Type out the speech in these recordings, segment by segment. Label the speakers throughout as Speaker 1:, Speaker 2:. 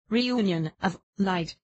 Speaker 1: Reunion of Light.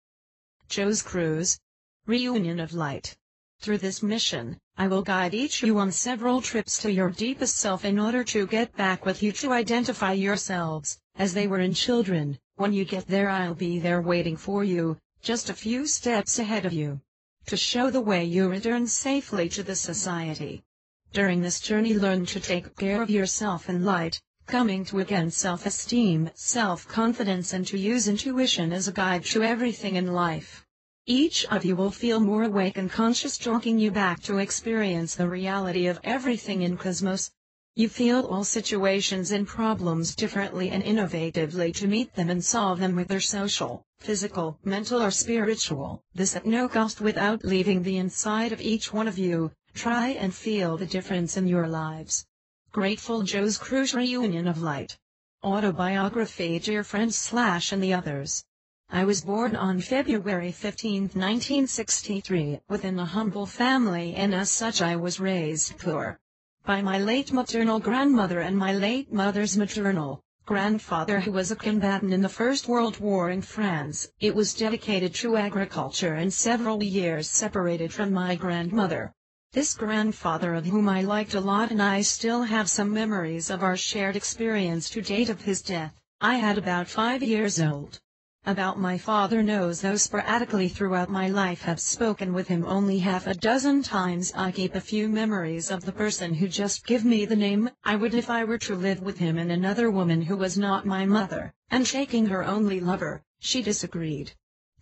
Speaker 1: Cruz. Reunion of Light. Through this mission, I will guide each you on several trips to your deepest self in order to get back with you to identify yourselves, as they were in children. When you get there, I'll be there waiting for you, just a few steps ahead of you, to show the way you return safely to the society. During this journey, learn to take care of yourself in light, coming to again self-esteem, self-confidence, and to use intuition as a guide to everything in life. Each of you will feel more awake and conscious, drawing you back to experience the reality of everything in cosmos. You feel all situations and problems differently and innovatively to meet them and solve them, whether social, physical, mental, or spiritual. This at no cost, without leaving the inside of each one of you. Try and feel the difference in your lives. Grateful Cruz. Reunion of Light. Autobiography. Dear friends and the others. I was born on February 15, 1963, within a humble family, and as such I was raised poor by my late maternal grandmother and my late mother's maternal grandfather, who was a combatant in the First World War in France. It was dedicated to agriculture, and several years separated from my grandmother. This grandfather, of whom I liked a lot, and I still have some memories of our shared experience to date of his death. I had about 5 years old. About my father knows, though sporadically throughout my life have spoken with him only half a dozen times. I keep a few memories of the person who just give me the name I would if I were to live with him, and another woman who was not my mother, and taking her only lover. She disagreed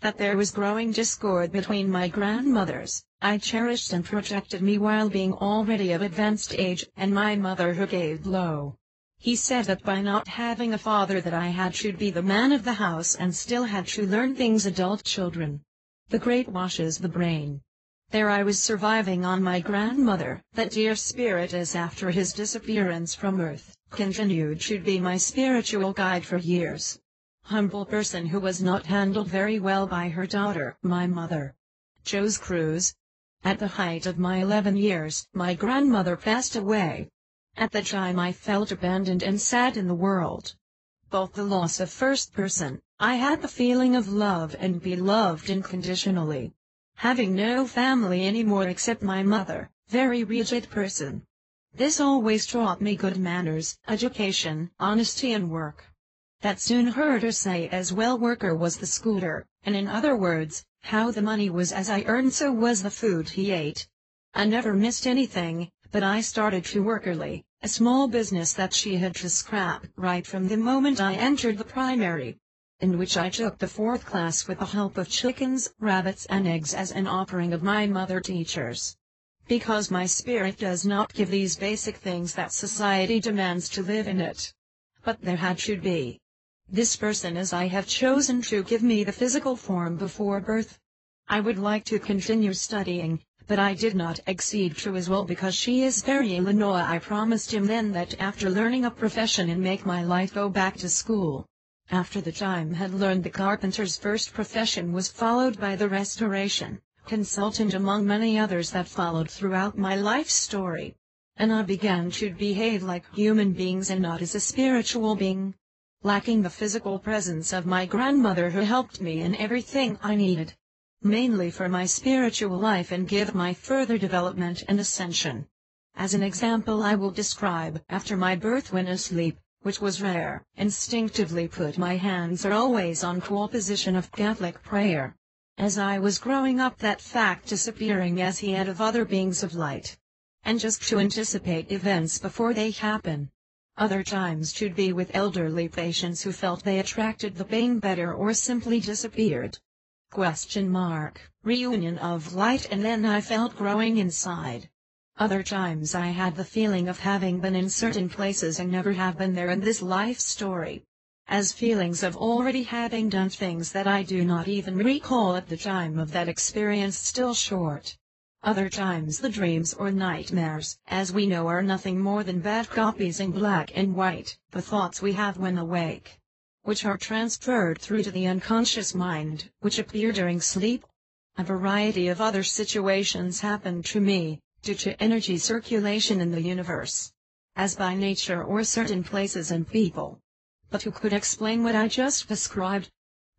Speaker 1: that there was growing discord between my grandmothers. I cherished and protected me while being already of advanced age, and my mother who gave blow. He said that by not having a father that I had should be the man of the house and still had to learn things adult children. The great washes the brain. There I was surviving on my grandmother, that dear spirit, as after his disappearance from earth, continued to be my spiritual guide for years. Humble person who was not handled very well by her daughter, my mother. Cruz. At the height of my 11 years, my grandmother passed away. At the time I felt abandoned and sad in the world. Both the loss of first person, I had the feeling of love and be loved unconditionally. Having no family anymore except my mother, very rigid person. This always taught me good manners, education, honesty, and work. That soon heard her say as well, worker was the schooler, and in other words, how the money was as I earned, so was the food he ate. I never missed anything, but I started to work early, a small business that she had to scrap right from the moment I entered the primary, in which I took the 4th class with the help of chickens, rabbits, and eggs as an offering of my mother teachers. Because my spirit does not give these basic things that society demands to live in it. But there had to be this person, as I have chosen, to give me the physical form before birth. I would like to continue studying, but I did not accede to his will because she is very ill. I promised him then that after learning a profession and make my life go back to school. After the time had learned the carpenter's first profession was followed by the restoration consultant, among many others that followed throughout my life story. And I began to behave like human beings and not as a spiritual being. Lacking the physical presence of my grandmother, who helped me in everything I needed, mainly for my spiritual life and give my further development and ascension. As an example, I will describe, after my birth when asleep, which was rare, instinctively put my hands are always on position of Catholic prayer. As I was growing up, that fact disappearing as he had of other beings of light. And just to anticipate events before they happen. Other times to be with elderly patients who felt they attracted the pain better or simply disappeared. Reunion of Light. And then I felt growing inside. Other times I had the feeling of having been in certain places and never have been there in this life story. As feelings of already having done things that I do not even recall at the time of that experience, still short. Other times the dreams or nightmares, as we know, are nothing more than bad copies in black and white, the thoughts we have when awake, which are transferred through to the unconscious mind, which appear during sleep. A variety of other situations happened to me, due to energy circulation in the universe, as by nature or certain places and people. But who could explain what I just described?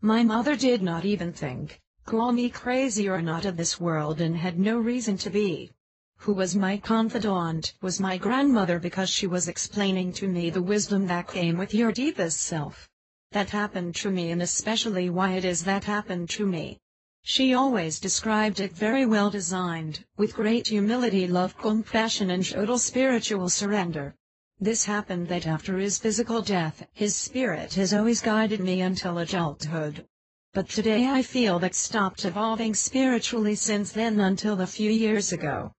Speaker 1: My mother did not even think, call me crazy or not of this world, and had no reason to be. Who was my confidant was my grandmother, because she was explaining to me the wisdom that came with your deepest self. That happened to me, and especially why it is that happened to me. She always described it very well designed, with great humility, love, compassion, and total spiritual surrender. This happened that after his physical death, his spirit has always guided me until adulthood. But today I feel that stopped evolving spiritually since then until a few years ago.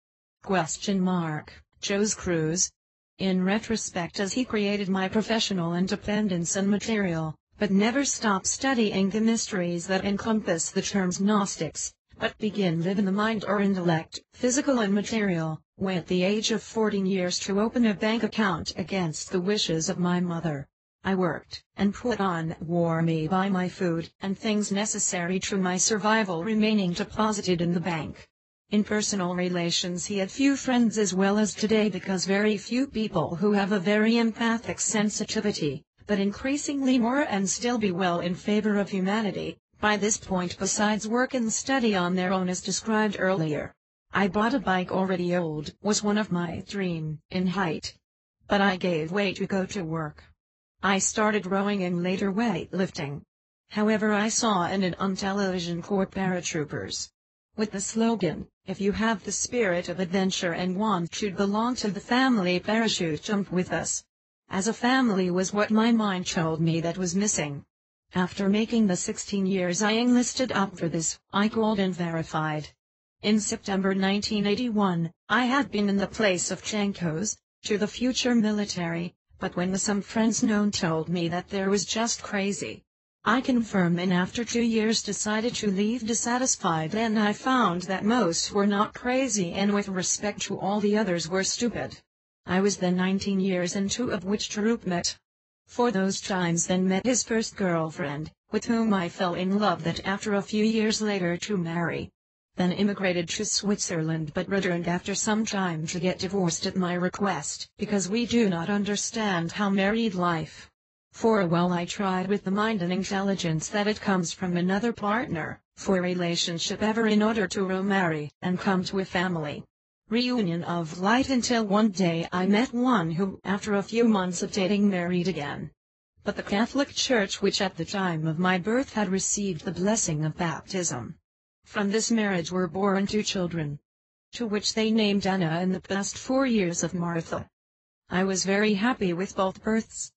Speaker 1: Joe's Cruz. In retrospect, as he created my professional independence and material, but never stop studying the mysteries that encompass the terms Gnostics, but begin live in the mind or intellect, physical and material, when at the age of 14 years to open a bank account against the wishes of my mother. I worked, and put on, wore me buy my food, and things necessary to my survival remaining deposited in the bank. In personal relations he had few friends as well as today, because very few people who have a very empathic sensitivity, but increasingly more, and still be well in favor of humanity, by this point besides work and study on their own as described earlier. I bought a bike already old, was one of my dream, in height. But I gave way to go to work. I started rowing and later weightlifting. However, I saw in it on television court paratroopers, with the slogan, "If you have the spirit of adventure and want to belong to the family, parachute jump with us." As a family was what my mind told me that was missing. After making the 16 years I enlisted up for this, I called and verified. In September 1981, I had been in the place of Chenkos, to the future military, but when some friends known told me that there was just crazy, I confirmed and after 2 years decided to leave dissatisfied. Then I found that most were not crazy, and with respect to all the others were stupid. I was then 19 years, and 2 of which Tarup met. For those times then met his first girlfriend, with whom I fell in love, that after a few years later to marry. Then immigrated to Switzerland, but returned after some time to get divorced at my request, because we do not understand how married life. For a while I tried with the mind and intelligence that it comes from another partner, for relationship ever in order to remarry, and come to a family. Reunion of light, until one day I met one who, after a few months of dating, married again. But the Catholic Church, which at the time of my birth had received the blessing of baptism. From this marriage were born 2 children, to which they named Anna in the past 4 years of Martha. I was very happy with both births.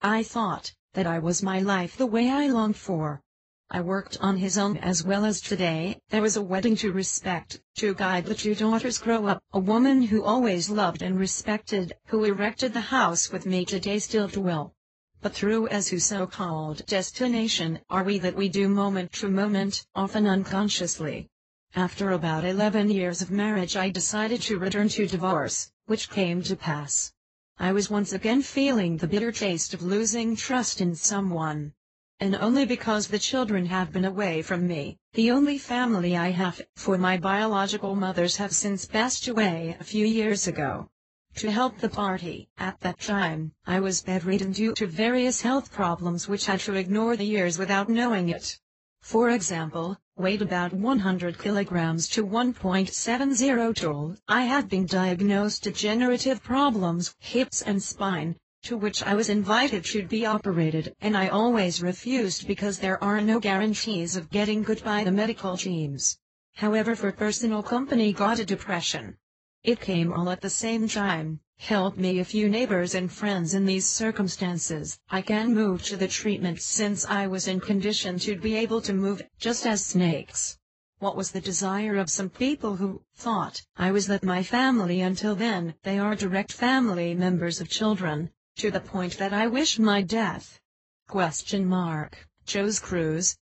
Speaker 1: I thought that I was my life the way I longed for. I worked on his own as well as today. There was a wedding to respect, to guide the 2 daughters grow up, a woman who always loved and respected, who erected the house with me today still dwell. But through as who so-called destination are we that we do moment to moment, often unconsciously. After about 11 years of marriage I decided to return to divorce, which came to pass. I was once again feeling the bitter taste of losing trust in someone. And only because the children have been away from me, the only family I have, for my biological mothers have since passed away a few years ago. To help the party, at that time, I was bedridden due to various health problems which had to ignore the years without knowing it. For example, weighed about 100 kilograms to 1.70 tall, I had been diagnosed degenerative problems, hips and spine, to which I was invited to be operated, and I always refused because there are no guarantees of getting good by the medical teams. However, for personal company got a depression. It came all at the same time. Help me a few neighbors and friends in these circumstances. I can move to the treatment since I was in condition to be able to move, just as snakes. What was the desire of some people who thought I was that my family until then, they are direct family members of children, to the point that I wish my death. Joe's Cruz.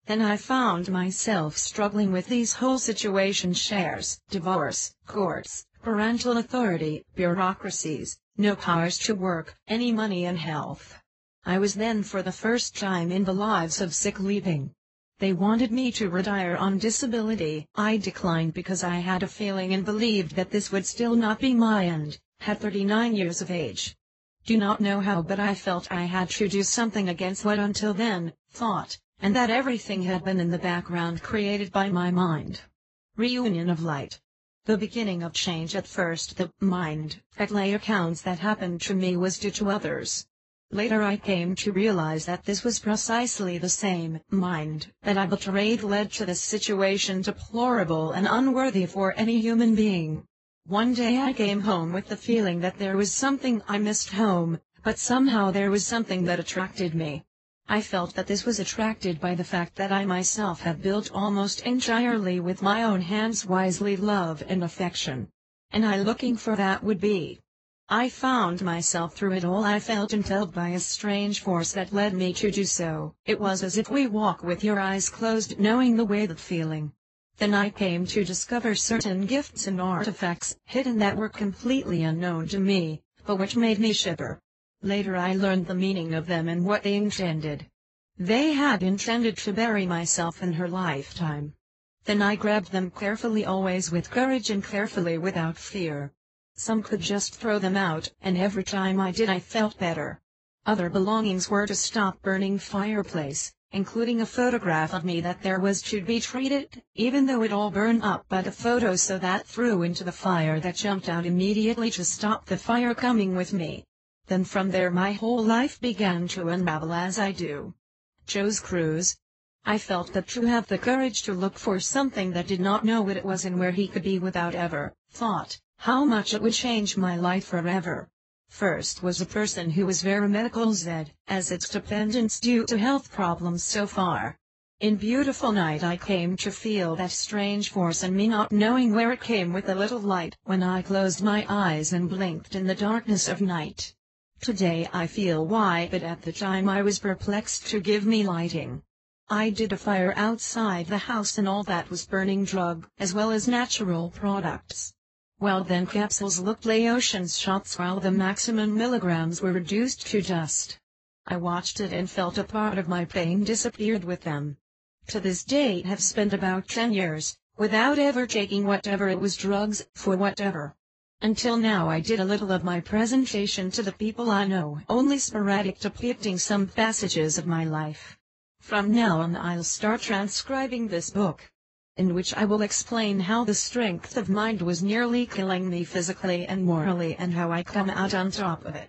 Speaker 1: Then I found myself struggling with these whole situation: shares, divorce, courts, parental authority, bureaucracies, no powers to work, any money and health. I was then for the first time in the lives of sick leaving. They wanted me to retire on disability. I declined because I had a feeling and believed that this would still not be my end, at 39 years of age. Do not know how, but I felt I had to do something against what until then, thought, and that everything had been in the background created by my mind. Reunion of light. The beginning of change. At first the mind at lay accounts that happened to me was due to others. Later I came to realize that this was precisely the same mind that I betrayed led to this situation, deplorable and unworthy for any human being. One day I came home with the feeling that there was something I missed home, but somehow there was something that attracted me. I felt that this was attracted by the fact that I myself had built almost entirely with my own hands wisely love and affection. And I looking for that would be. I found myself through it all. I felt impelled by a strange force that led me to do so. It was as if we walk with your eyes closed, knowing the way, that feeling. Then I came to discover certain gifts and artifacts hidden that were completely unknown to me, but which made me shiver. Later I learned the meaning of them and what they intended. They had intended to bury myself in her lifetime. Then I grabbed them carefully, always with courage and carefully without fear. Some could just throw them out, and every time I did I felt better. Other belongings were to stop burning fireplace, including a photograph of me that there was to be treated, even though it all burned up by the photo, so that threw into the fire that jumped out immediately to stop the fire coming with me. Then from there my whole life began to unravel as I do. Cruz. I felt that to have the courage to look for something that did not know what it was and where he could be without ever thought how much it would change my life forever. First was a person who was very medical zed, as its dependence due to health problems so far. In beautiful night I came to feel that strange force in me, not knowing where it came, with a little light when I closed my eyes and blinked in the darkness of night. Today I feel why, but at the time I was perplexed to give me lighting. I did a fire outside the house and all that was burning drug, as well as natural products. Well, then capsules looked like ocean's shots while the maximum milligrams were reduced to dust. I watched it and felt a part of my pain disappeared with them. To this date have spent about 10 years, without ever taking whatever it was drugs, for whatever. Until now I did a little of my presentation to the people I know, only sporadic, depicting some passages of my life. From now on I'll start transcribing this book, in which I will explain how the strength of mind was nearly killing me physically and morally, and how I come out on top of it.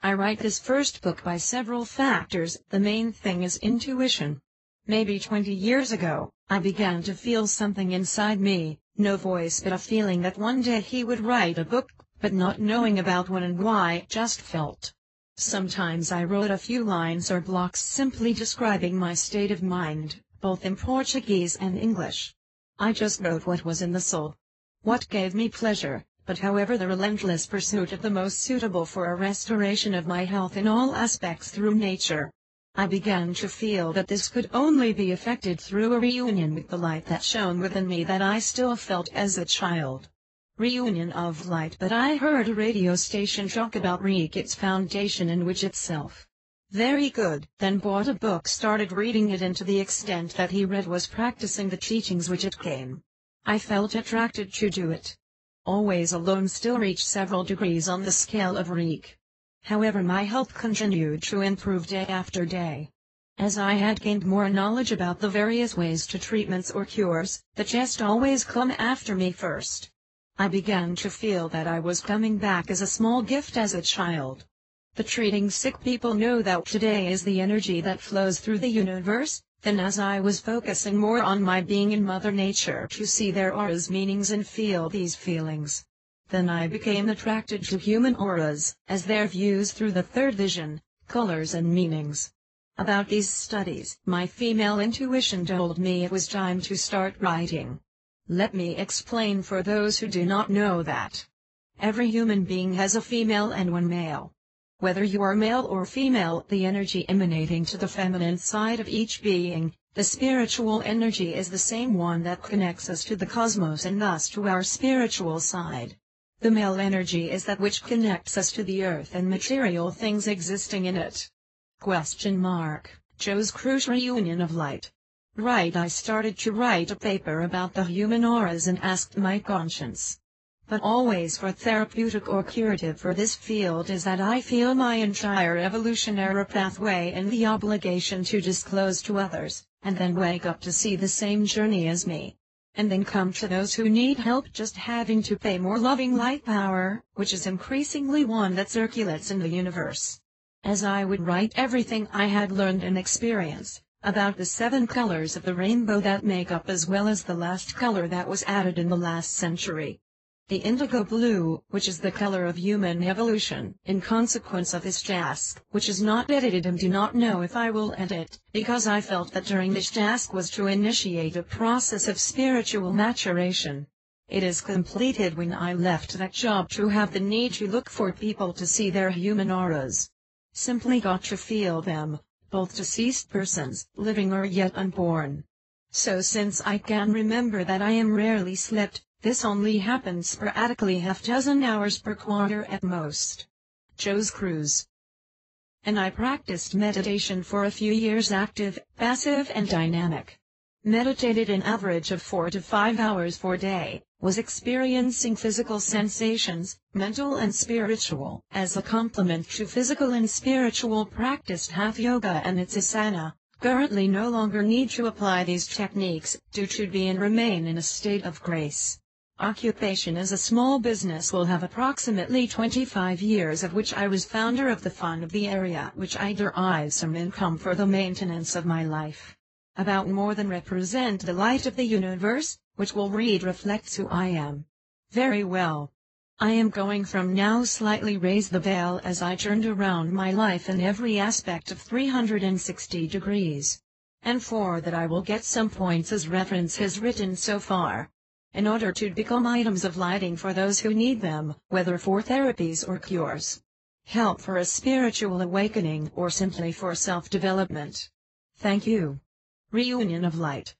Speaker 1: I write this first book by several factors. The main thing is intuition. Maybe 20 years ago, I began to feel something inside me, no voice but a feeling that one day he would write a book, but not knowing about when and why, just felt. Sometimes I wrote a few lines or blocks simply describing my state of mind, both in Portuguese and English. I just wrote what was in the soul, what gave me pleasure, but however the relentless pursuit of the most suitable for a restoration of my health in all aspects through nature. I began to feel that this could only be effected through a reunion with the light that shone within me that I still felt as a child. Reunion of light. But I heard a radio station talk about its foundation in which itself. Very good. Then bought a book, started reading it, and to the extent that he read was practicing the teachings which it came. I felt attracted to do it. Always alone, still reached several degrees on the scale of Reiki. However, my health continued to improve day after day. As I had gained more knowledge about the various ways to treatments or cures, the chest always come after me first. I began to feel that I was coming back as a small gift as a child. The treating sick people know that today is the energy that flows through the universe. Then as I was focusing more on my being in Mother Nature to see their auras, meanings, and feel these feelings, then I became attracted to human auras, as their views through the third vision, colors and meanings. About these studies, my female intuition told me it was time to start writing. Let me explain for those who do not know that every human being has a female and one male. Whether you are male or female, the energy emanating to the feminine side of each being, the spiritual energy, is the same one that connects us to the cosmos and thus to our spiritual side. The male energy is that which connects us to the earth and material things existing in it. Cruz Reunion of Light. Right, I started to write a paper about the human auras and asked my conscience. but always for therapeutic or curative for this field, is that I feel my entire evolutionary pathway and the obligation to disclose to others, and then wake up to see the same journey as me. And then come to those who need help just having to pay more loving light power, which is increasingly one that circulates in the universe. As I would write everything I had learned and experienced about the 7 colors of the rainbow that make up, as well as the last color that was added in the last century. The indigo blue, which is the color of human evolution, in consequence of this task, which is not edited and do not know if I will edit, because I felt that during this task was to initiate a process of spiritual maturation. It is completed when I left that job to have the need to look for people to see their human auras. Simply got to feel them, both deceased persons, living or yet unborn. So since I can remember that I am rarely slept, this only happens sporadically, half dozen hours per quarter at most. Cruz. And I practiced meditation for a few years, active, passive and dynamic. Meditated an average of 4 to 5 hours per day, was experiencing physical sensations, mental and spiritual. As a complement to physical and spiritual, practiced hatha yoga and its asana. Currently no longer need to apply these techniques, due to be and remain in a state of grace. Occupation as a small business will have approximately 25 years, of which I was founder of the fund of the area, which I derive some income for the maintenance of my life. About more than represent the light of the universe, which will read reflects who I am. Very well. I am going from now slightly raise the veil as I turned around my life in every aspect of 360 degrees. And for that I will get some points as reference has written so far, in order to become items of lighting for those who need them, whether for therapies or cures, help for a spiritual awakening, or simply for self-development. Thank you. Reunion of Light.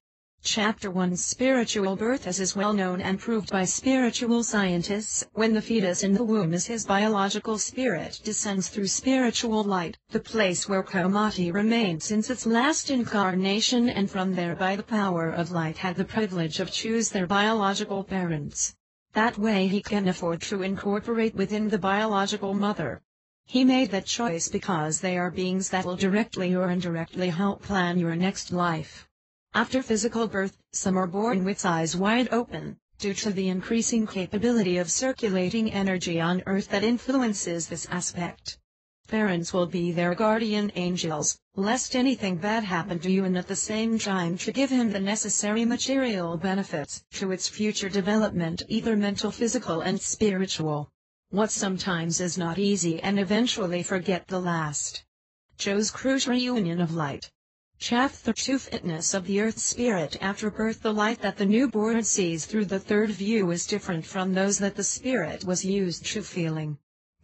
Speaker 1: Chapter 1. Spiritual birth. As is well known and proved by spiritual scientists, when the fetus in the womb is his biological spirit descends through spiritual light, the place where Komati remained since its last incarnation, and from there by the power of light had the privilege of choose their biological parents. That way he can afford to incorporate within the biological mother. He made that choice because they are beings that will directly or indirectly help plan your next life. After physical birth, some are born with eyes wide open, due to the increasing capability of circulating energy on Earth that influences this aspect. Parents will be their guardian angels, lest anything bad happen to you, and at the same time to give him the necessary material benefits to its future development, either mental, physical and spiritual. What sometimes is not easy, and eventually forget the last. Cruz. Reunion of Light. Chapter 2. Fitness of the Earth Spirit. After birth, the light that the newborn sees through the third view is different from those that the spirit was used to feeling.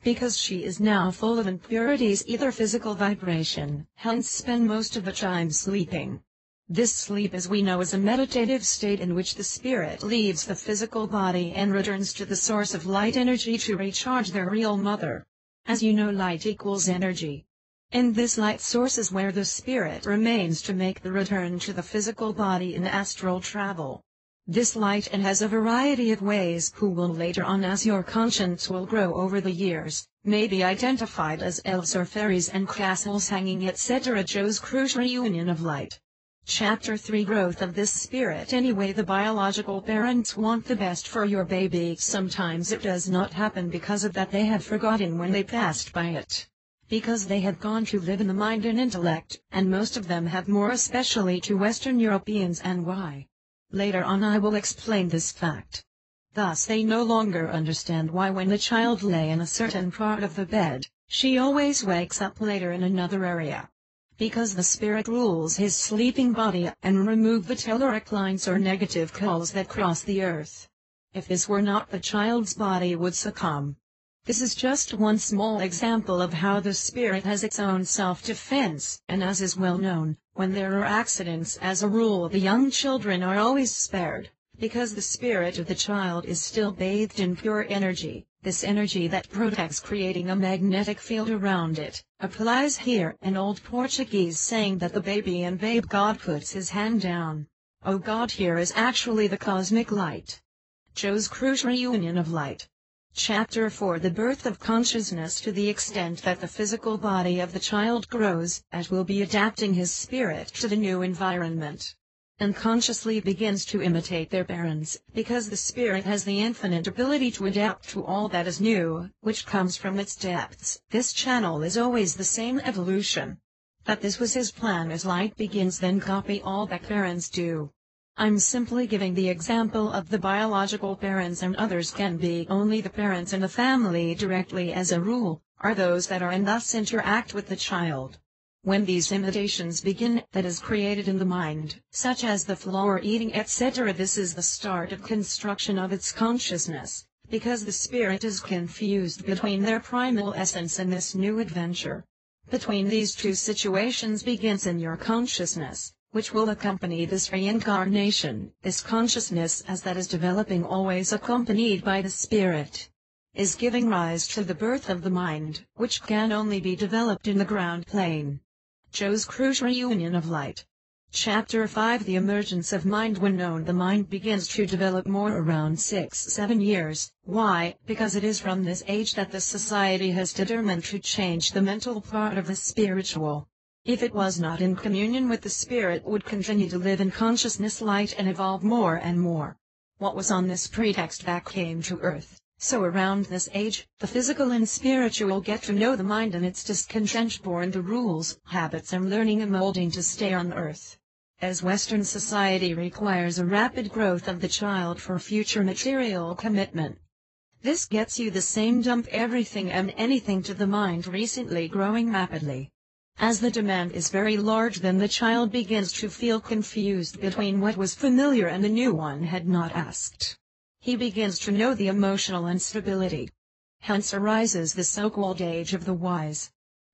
Speaker 1: Because she is now full of impurities, either physical vibration, hence spend most of the time sleeping. This sleep, as we know, is a meditative state in which the spirit leaves the physical body and returns to the source of light energy to recharge their real mother. As you know, light equals energy. And this light source is where the spirit remains to make the return to the physical body in astral travel. This light and has a variety of ways, who will later on, as your conscience will grow over the years, may be identified as elves or fairies and castles hanging, etc. Cruz. Reunion of Light. Chapter 3. Growth of this spirit. Anyway, the biological parents want the best for your baby. Sometimes it does not happen because of that they have forgotten when they passed by it. Because they have gone to live in the mind and intellect, and most of them have, more especially to Western Europeans, and why. Later on I will explain this fact. Thus they no longer understand why when the child lay in a certain part of the bed, she always wakes up later in another area. Because the spirit rules his sleeping body, and remove the telluric lines or negative coals that cross the earth. If this were not, the child's body would succumb. This is just one small example of how the spirit has its own self-defense, and as is well known, when there are accidents, as a rule the young children are always spared, because the spirit of the child is still bathed in pure energy. This energy that protects, creating a magnetic field around it, applies here an old Portuguese saying that the baby and babe God puts his hand down. Oh, God here is actually the cosmic light. Joe's Cruz Reunion of Light. Chapter 4 The birth of consciousness. To the extent that the physical body of the child grows, it will be adapting his spirit to the new environment, and consciously begins to imitate their parents, because the spirit has the infinite ability to adapt to all that is new, which comes from its depths. This channel is always the same evolution. That this was his plan as light begins, then copy all that parents do. I'm simply giving the example of the biological parents, and others can be only the parents in the family directly as a rule, are those that are and thus interact with the child. When these imitations begin, that is created in the mind, such as the flower eating etc., this is the start of construction of its consciousness, because the spirit is confused between their primal essence and this new adventure. Between these two situations begins in your consciousness, which will accompany this reincarnation. This consciousness, as that is developing, always accompanied by the spirit, is giving rise to the birth of the mind, which can only be developed in the ground plane. Joe's Cruz Reunion of Light. Chapter 5 The emergence of mind. When known, the mind begins to develop more around 6-7 years. Why? Because it is from this age that the society has determined to change the mental part of the spiritual. If it was not in communion with the spirit, would continue to live in consciousness light and evolve more and more. What was on this pretext that came to earth? So around this age, the physical and spiritual get to know the mind and its discontent, born the rules, habits and learning and molding to stay on earth. As Western society requires a rapid growth of the child for future material commitment, this gets you the same dump everything and anything to the mind recently growing rapidly. As the demand is very large, then the child begins to feel confused between what was familiar and the new one had not asked. He begins to know the emotional instability. Hence arises the so-called age of the wise.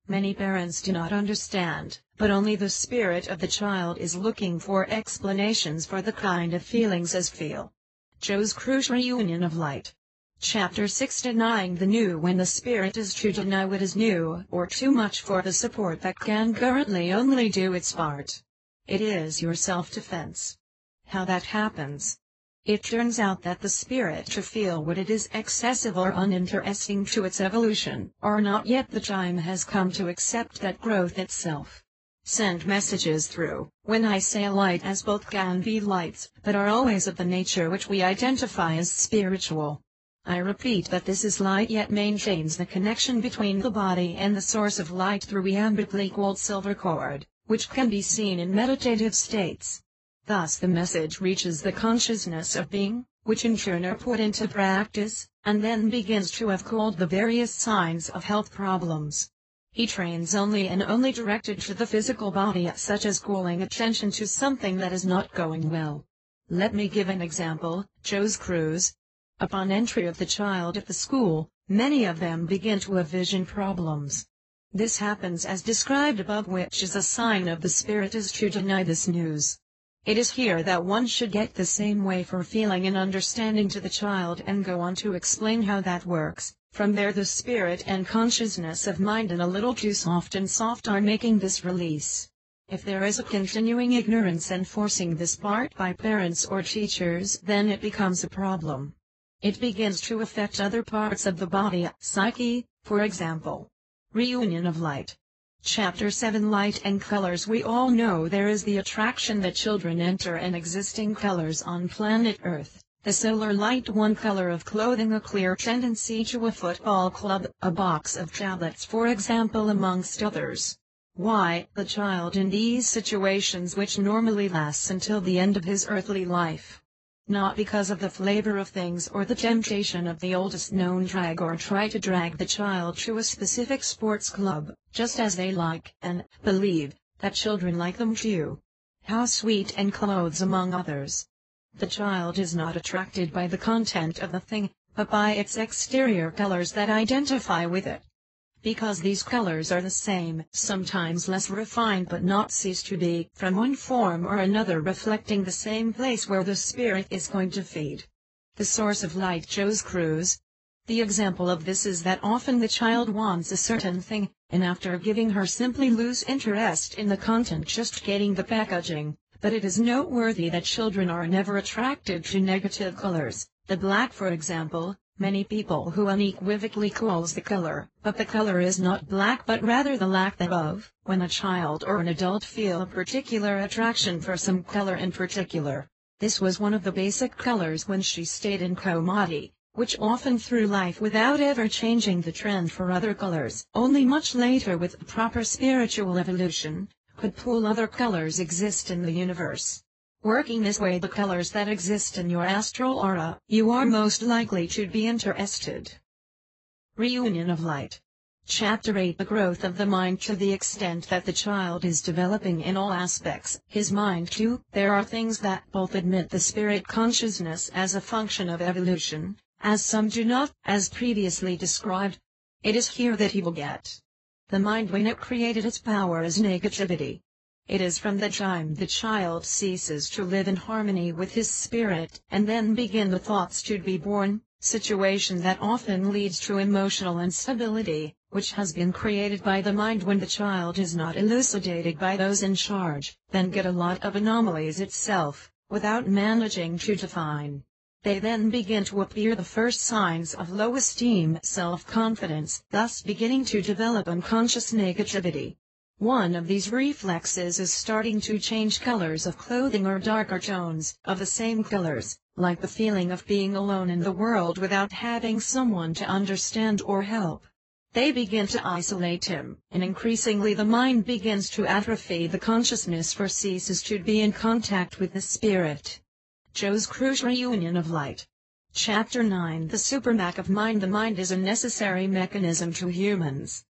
Speaker 1: Many parents do not understand, but only the spirit of the child is looking for explanations for the kind of feelings as feel. Joe's Cruz Reunion of Light. Chapter 6 Denying the new. When the spirit is to deny what is new, or too much for the support that can currently only do its part, it is your self-defense. How that happens? It turns out that the spirit to feel what it is excessive or uninteresting to its evolution, or not yet the time has come to accept that growth itself. Send messages through. When I say light, as both can be lights, but are always of the nature which we identify as spiritual. I repeat that this is light, yet maintains the connection between the body and the source of light through the ambitly called silver cord, which can be seen in meditative states. Thus the message reaches the consciousness of being, which in turn are put into practice, and then begins to have called the various signs of health problems. He trains only and only directed to the physical body, such as calling attention to something that is not going well. Let me give an example. Joe's Cruz. Upon entry of the child at the school, many of them begin to have vision problems. This happens as described above, which is a sign of the spirit is to deny this news. It is here that one should get the same way for feeling and understanding to the child and go on to explain how that works. From there the spirit and consciousness of mind, and a little too soft are making this release. If there is a continuing ignorance and forcing this part by parents or teachers, then it becomes a problem. It begins to affect other parts of the body, psyche, for example. Reunion of Light. Chapter 7 Light and Colors. We all know there is the attraction that children enter and existing colors on planet Earth. The solar light, one color of clothing, a clear tendency to a football club, a box of tablets for example, amongst others. Why? The child in these situations, which normally lasts until the end of his earthly life. Not because of the flavor of things or the temptation of the oldest known drag, or try to drag the child to a specific sports club, just as they like, and believe, that children like them too. How sweet, and clothes among others. The child is not attracted by the content of the thing, but by its exterior colors that identify with it. Because these colors are the same, sometimes less refined but not cease to be, from one form or another reflecting the same place where the spirit is going to feed. The source of light. Joe's Cruz. The example of this is that often the child wants a certain thing, and after giving her simply lose interest in the content, just getting the packaging. But it is noteworthy that children are never attracted to negative colors. The black, for example, many people who unequivocally calls the color, but the color is not black but rather the lack thereof. When a child or an adult feel a particular attraction for some color in particular, this was one of the basic colors when she stayed in commodity, which often through life without ever changing the trend for other colors. Only much later with proper spiritual evolution, could pull other colors exist in the universe. Working this way the colors that exist in your astral aura, you are most likely to be interested. Reunion of Light. Chapter 8. The growth of the mind. To the extent that the child is developing in all aspects, his mind too, there are things that both admit the spirit consciousness as a function of evolution, as some do not, as previously described. It is here that he will get. The mind when it created its power is negativity. It is from the time the child ceases to live in harmony with his spirit, and then begin the thoughts to be born, situation that often leads to emotional instability, which has been created by the mind when the child is not elucidated by those in charge, then get a lot of anomalies itself, without managing to define. They then begin to appear the first signs of low esteem, self-confidence, thus beginning to develop unconscious negativity. One of these reflexes is starting to change colors of clothing or darker tones of the same colors, like the feeling of being alone in the world without having someone to understand or help. They begin to isolate him, and increasingly the mind begins to atrophy. The consciousness ceases to be in contact with the spirit. Cruz. Reunion of Light. Chapter 9. The supermac of mind. The mind is a necessary mechanism to humans.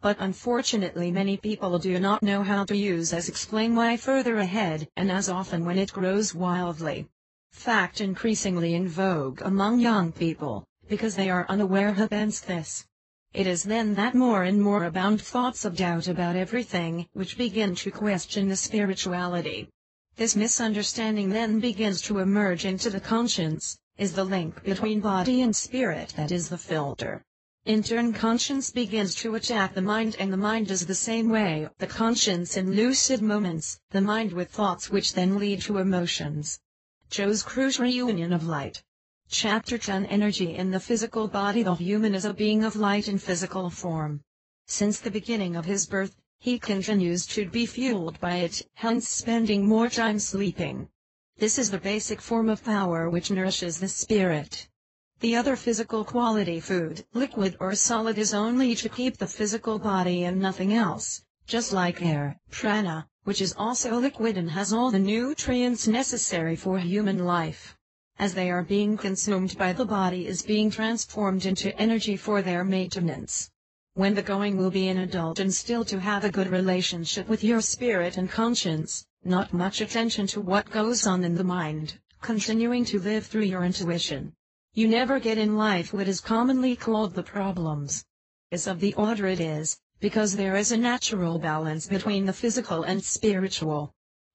Speaker 1: But unfortunately many people do not know how to use, as explain why further ahead, and as often when it grows wildly. Fact increasingly in vogue among young people, because they are unaware against this. It is then that more and more abound thoughts of doubt about everything, which begin to question the spirituality. This misunderstanding then begins to emerge into the conscience, is the link between body and spirit that is the filter. In turn conscience begins to attack the mind, and the mind is the same way, the conscience in lucid moments, the mind with thoughts which then lead to emotions. Cruz. Reunion of Light. Chapter 10. Energy in the physical body. The human is a being of light in physical form. Since the beginning of his birth, he continues to be fueled by it, hence spending more time sleeping. This is the basic form of power which nourishes the spirit. The other physical quality, food, liquid or solid, is only to keep the physical body and nothing else, just like air, prana, which is also liquid and has all the nutrients necessary for human life. As they are being consumed by the body is being transformed into energy for their maintenance. When the going will be an adult and still to have a good relationship with your spirit and conscience, not much attention to what goes on in the mind, continuing to live through your intuition. You never get in life what is commonly called the problems. Is of the order it is, because there is a natural balance between the physical and spiritual.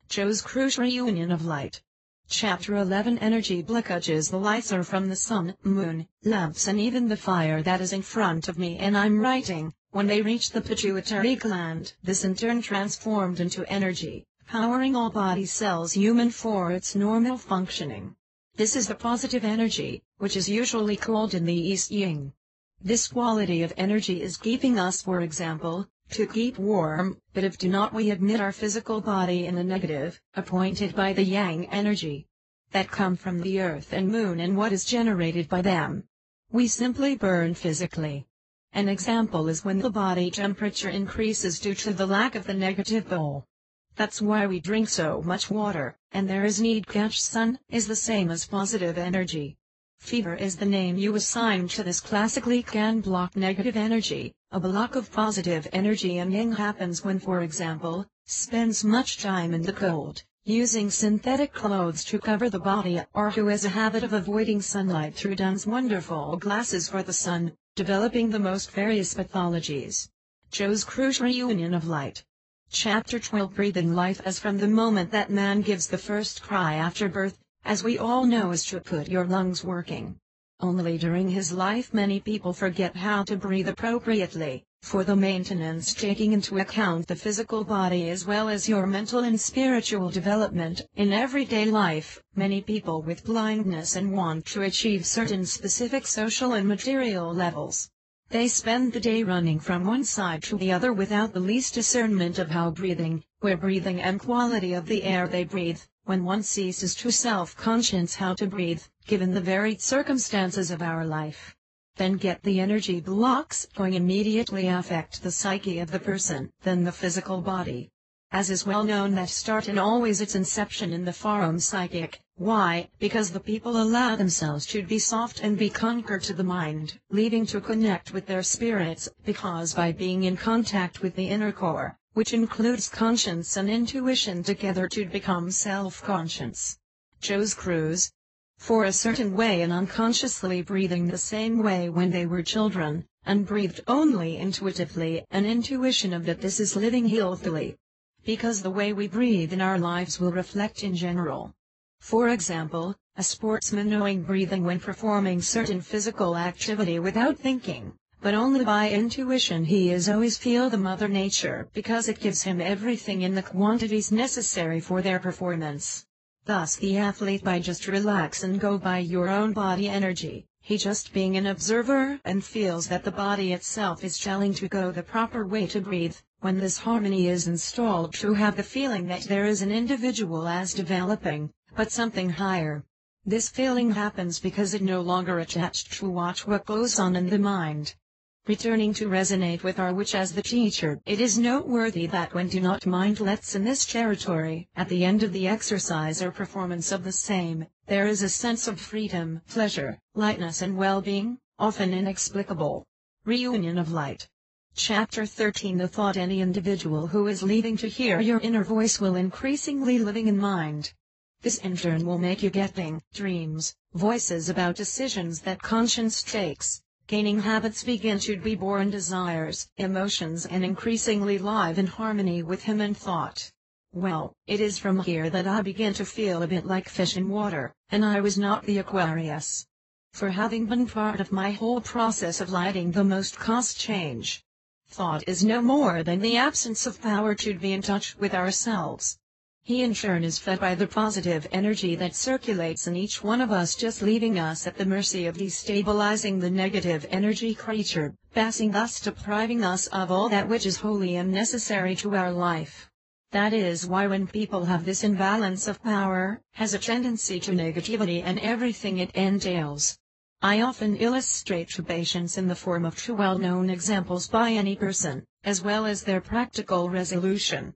Speaker 1: Cruz. Reunion of Light. Chapter 11. Energy blockages. The lights are from the sun, moon, lamps and even the fire that is in front of me and I'm writing. When they reach the pituitary gland, this in turn transformed into energy, powering all body cells human for its normal functioning. This is the positive energy, which is usually called in the East yin. This quality of energy is keeping us, for example, to keep warm, but if do not we admit our physical body in the negative, appointed by the yang energy, that come from the earth and moon and what is generated by them. We simply burn physically. An example is when the body temperature increases due to the lack of the negative pole. That's why we drink so much water, and there is need catch sun, is the same as positive energy. Fever is the name you assign to this classically can block negative energy. A block of positive energy and yang happens when, for example, spends much time in the cold, using synthetic clothes to cover the body, or who has a habit of avoiding sunlight through Dunn's wonderful glasses for the sun, developing the most various pathologies. Cruz. Reunion of Light. Chapter 12. Breathing life. As from the moment that man gives the first cry after birth, as we all know, is to put your lungs working. Only during his life many people forget how to breathe appropriately, For the maintenance taking into account the physical body as well as your mental and spiritual development. In everyday life, many people with blindness and want to achieve certain specific social and material levels. They spend the day running from one side to the other without the least discernment of how breathing, where breathing and quality of the air they breathe. When one ceases to self-conscious how to breathe, given the varied circumstances of our life, then get the energy blocks going immediately affect the psyche of the person, then the physical body. As is well known that start and always its inception in the forum psychic. Why? Because the people allow themselves to be soft and be conquered to the mind, leaving to connect with their spirits, because by being in contact with the inner core, which includes conscience and intuition together to become self-conscious. Chose Cruz. For a certain way and unconsciously breathing the same way when they were children, and breathed only intuitively, an intuition of that this is living healthily. Because the way we breathe in our lives will reflect in general. For example, a sportsman knowing breathing when performing certain physical activity without thinking, but only by intuition, he is always feel the mother nature because it gives him everything in the quantities necessary for their performance. Thus the athlete by just relax and go by your own body energy, he just being an observer and feels that the body itself is telling to go the proper way to breathe. When this harmony is installed to have the feeling that there is an individual as developing, but something higher. This feeling happens because it no longer attached to watch what goes on in the mind. Returning to resonate with our which as the teacher, it is noteworthy that when do not mind lets in this territory, at the end of the exercise or performance of the same, there is a sense of freedom, pleasure, lightness and well-being, often inexplicable. Reunion of light. Chapter 13. The thought any individual who is leaving to hear your inner voice will increasingly living in mind. This in turn will make you getting dreams, voices about decisions that conscience takes. Gaining habits begin to be born desires, emotions and increasingly live in harmony with him and thought. Well, it is from here that I begin to feel a bit like fish in water, and I was not the Aquarius. For having been part of my whole process of lighting the most cost change. Thought is no more than the absence of power to be in touch with ourselves. He in turn is fed by the positive energy that circulates in each one of us, just leaving us at the mercy of destabilizing the negative energy creature, passing thus depriving us of all that which is holy and necessary to our life. That is why when people have this imbalance of power, has a tendency to negativity and everything it entails. I often illustrate to patients in the form of two well-known examples by any person, as well as their practical resolution.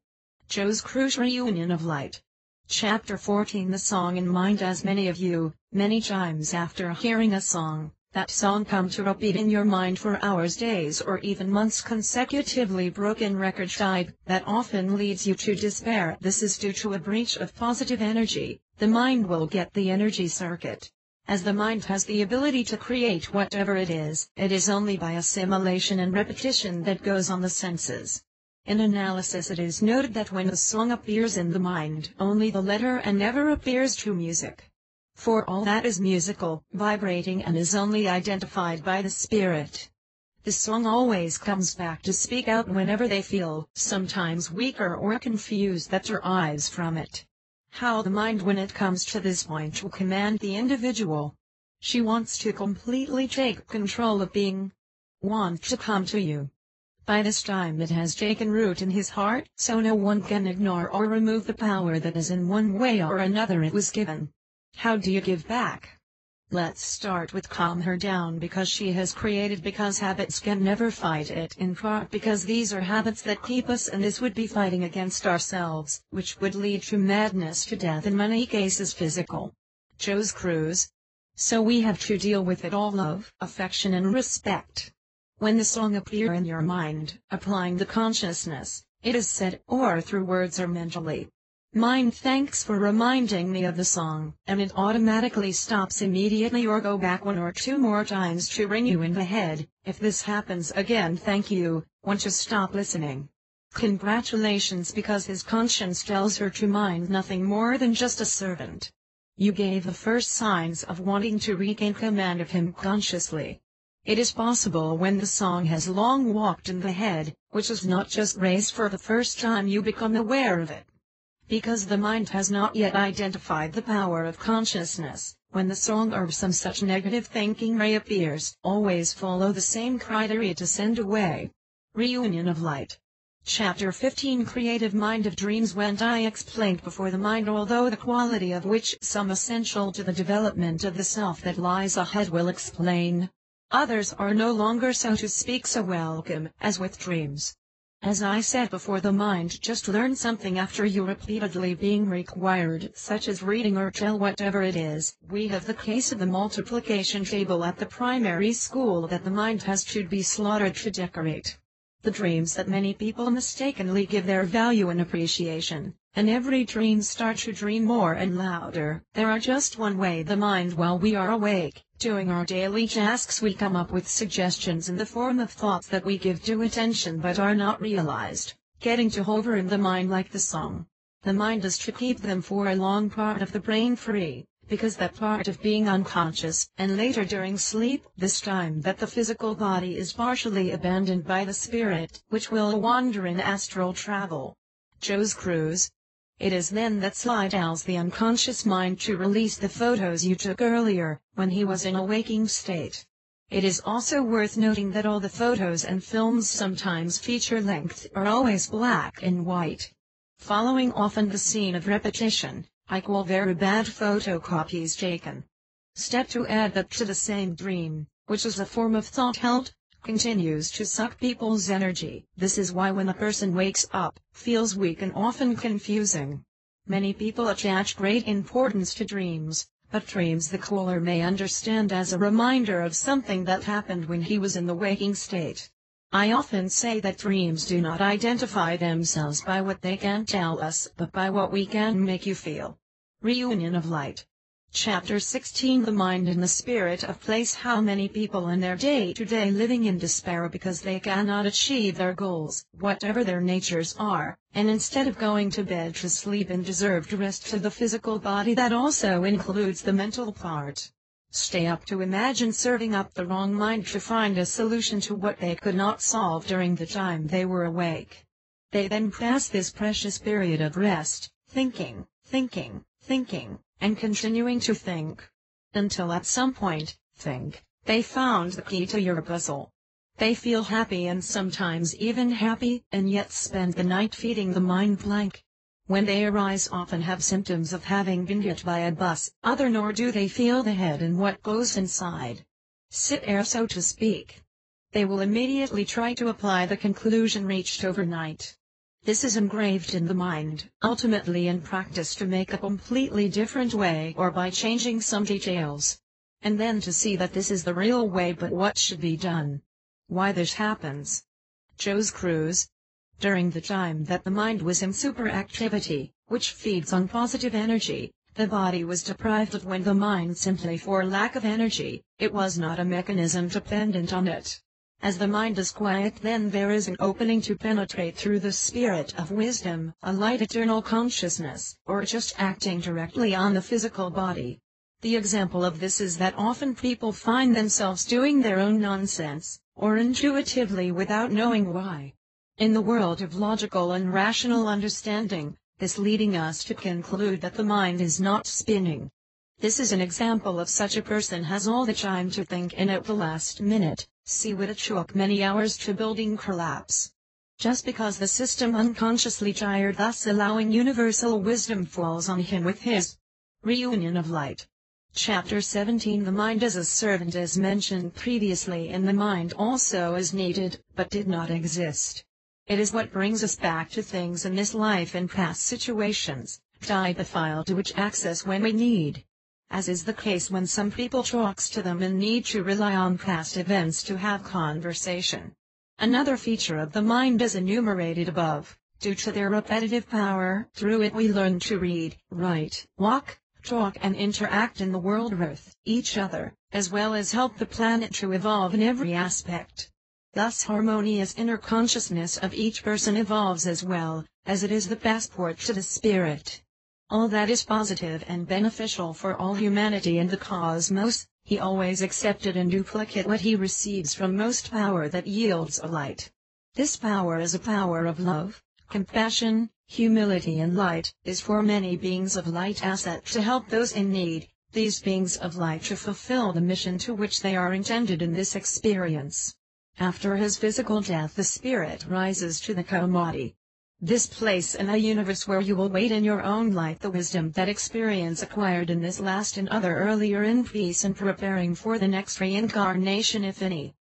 Speaker 1: Chose Cruz. Reunion of Light. Chapter 14. The song in mind. As many of you, many times after hearing a song, that song come to repeat in your mind for hours, days or even months consecutively. Broken record type, that often leads you to despair. This is due to a breach of positive energy. The mind will get the energy circuit. As the mind has the ability to create whatever it is only by assimilation and repetition that goes on the senses. In analysis it is noted that when a song appears in the mind, only the letter and never appears to music. For all that is musical, vibrating and is only identified by the spirit. The song always comes back to speak out whenever they feel, sometimes weaker or confused, that derives from it. How the mind when it comes to this point will command the individual. She wants to completely take control of being. Want to come to you. By this time it has taken root in his heart, so no one can ignore or remove the power that is in one way or another it was given. How do you give back? Let's start with calm her down because she has created, because habits can never fight it, in part because these are habits that keep us, and this would be fighting against ourselves, which would lead to madness, to death, in many cases physical. Chose Cruz. So we have to deal with it all, love, affection and respect. When the song appear in your mind, applying the consciousness, it is said, or through words or mentally. Mind, thanks for reminding me of the song, and it automatically stops immediately or go back one or two more times to ring you in the head. If this happens again, thank you, want to stop listening. Congratulations, because his conscience tells her to mind nothing more than just a servant. You gave the first signs of wanting to regain command of him consciously. It is possible when the song has long walked in the head, which is not just raised for the first time you become aware of it. Because the mind has not yet identified the power of consciousness, when the song or some such negative thinking reappears, always follow the same criteria to send away. Reunion of light. Chapter 15 Creative Mind of Dreams. When I explained before, the mind, although the quality of which some essential to the development of the self that lies ahead will explain, others are no longer, so to speak, so welcome, as with dreams. As I said before, the mind just learns something after you repeatedly being required, such as reading or tell whatever it is. We have the case of the multiplication table at the primary school that the mind has to be slaughtered to decorate. The dreams that many people mistakenly give their value and appreciation, and every dream start to dream more and louder. There are just one way the mind, while we are awake, doing our daily tasks, we come up with suggestions in the form of thoughts that we give due attention but are not realized, getting to hover in the mind like the song. The mind is to keep them for a long part of the brain free, because that part of being unconscious, and later during sleep, this time that the physical body is partially abandoned by the spirit, which will wander in astral travel. Cruz. It is then that slide tells the unconscious mind to release the photos you took earlier, when he was in a waking state. It is also worth noting that all the photos and films, sometimes feature-length, are always black and white. Following often the scene of repetition, I call very bad photocopies taken. Step to add that to the same dream, which is a form of thought held, continues to suck people's energy. This is why when a person wakes up, feels weak and often confusing. Many people attach great importance to dreams, but dreams the caller may understand as a reminder of something that happened when he was in the waking state. I often say that dreams do not identify themselves by what they can tell us, but by what we can make you feel. Reunion of light. Chapter 16 The mind and the spirit of place. How many people in their day-to-day living in despair because they cannot achieve their goals, whatever their natures are, and instead of going to bed to sleep and deserved rest to the physical body that also includes the mental part, stay up to imagine serving up the wrong mind to find a solution to what they could not solve during the time they were awake. They then pass this precious period of rest, thinking, and continuing to think, until at some point, they found the key to your puzzle. They feel happy and sometimes even happy, and yet spend the night feeding the mind blank. When they arise, often have symptoms of having been hit by a bus, nor do they feel the head and what goes inside. Sit air, so to speak. They will immediately try to apply the conclusion reached overnight. This is engraved in the mind, ultimately in practice to make a completely different way or by changing some details. And then to see that this is the real way, but what should be done. Why this happens. Cruz. During the time that the mind was in superactivity, which feeds on positive energy, the body was deprived of when the mind simply for lack of energy, it was not a mechanism dependent on it. As the mind is quiet, then there is an opening to penetrate through the spirit of wisdom, a light eternal consciousness, or just acting directly on the physical body. The example of this is that often people find themselves doing their own nonsense, or intuitively without knowing why. In the world of logical and rational understanding, this leading us to conclude that the mind is not spinning. This is an example of such a person has all the time to think, and at the last minute, see what it took many hours to building collapse. Just because the system unconsciously tired, thus allowing universal wisdom falls on him with his reunion of light. Chapter 17 The mind as a servant. As mentioned previously, in the mind also is needed, but did not exist. It is what brings us back to things in this life and past situations, the file to which access when we need. As is the case when some people talks to them and need to rely on past events to have conversation. Another feature of the mind is enumerated above. Due to their repetitive power, through it we learn to read, write, walk, talk and interact in the world with each other, as well as help the planet to evolve in every aspect. Thus harmonious inner consciousness of each person evolves as well, as it is the passport to the spirit. All that is positive and beneficial for all humanity and the cosmos, He always accepted in duplicate what he receives from most power that yields a light. This power is a power of love, compassion, humility and light, is for many beings of light asset to help those in need, these beings of light to fulfill the mission to which they are intended in this experience. After his physical death the spirit rises to the Komati. This place in a universe where you will wait in your own light the wisdom that experience acquired in this last and other earlier in peace and preparing for the next reincarnation if any.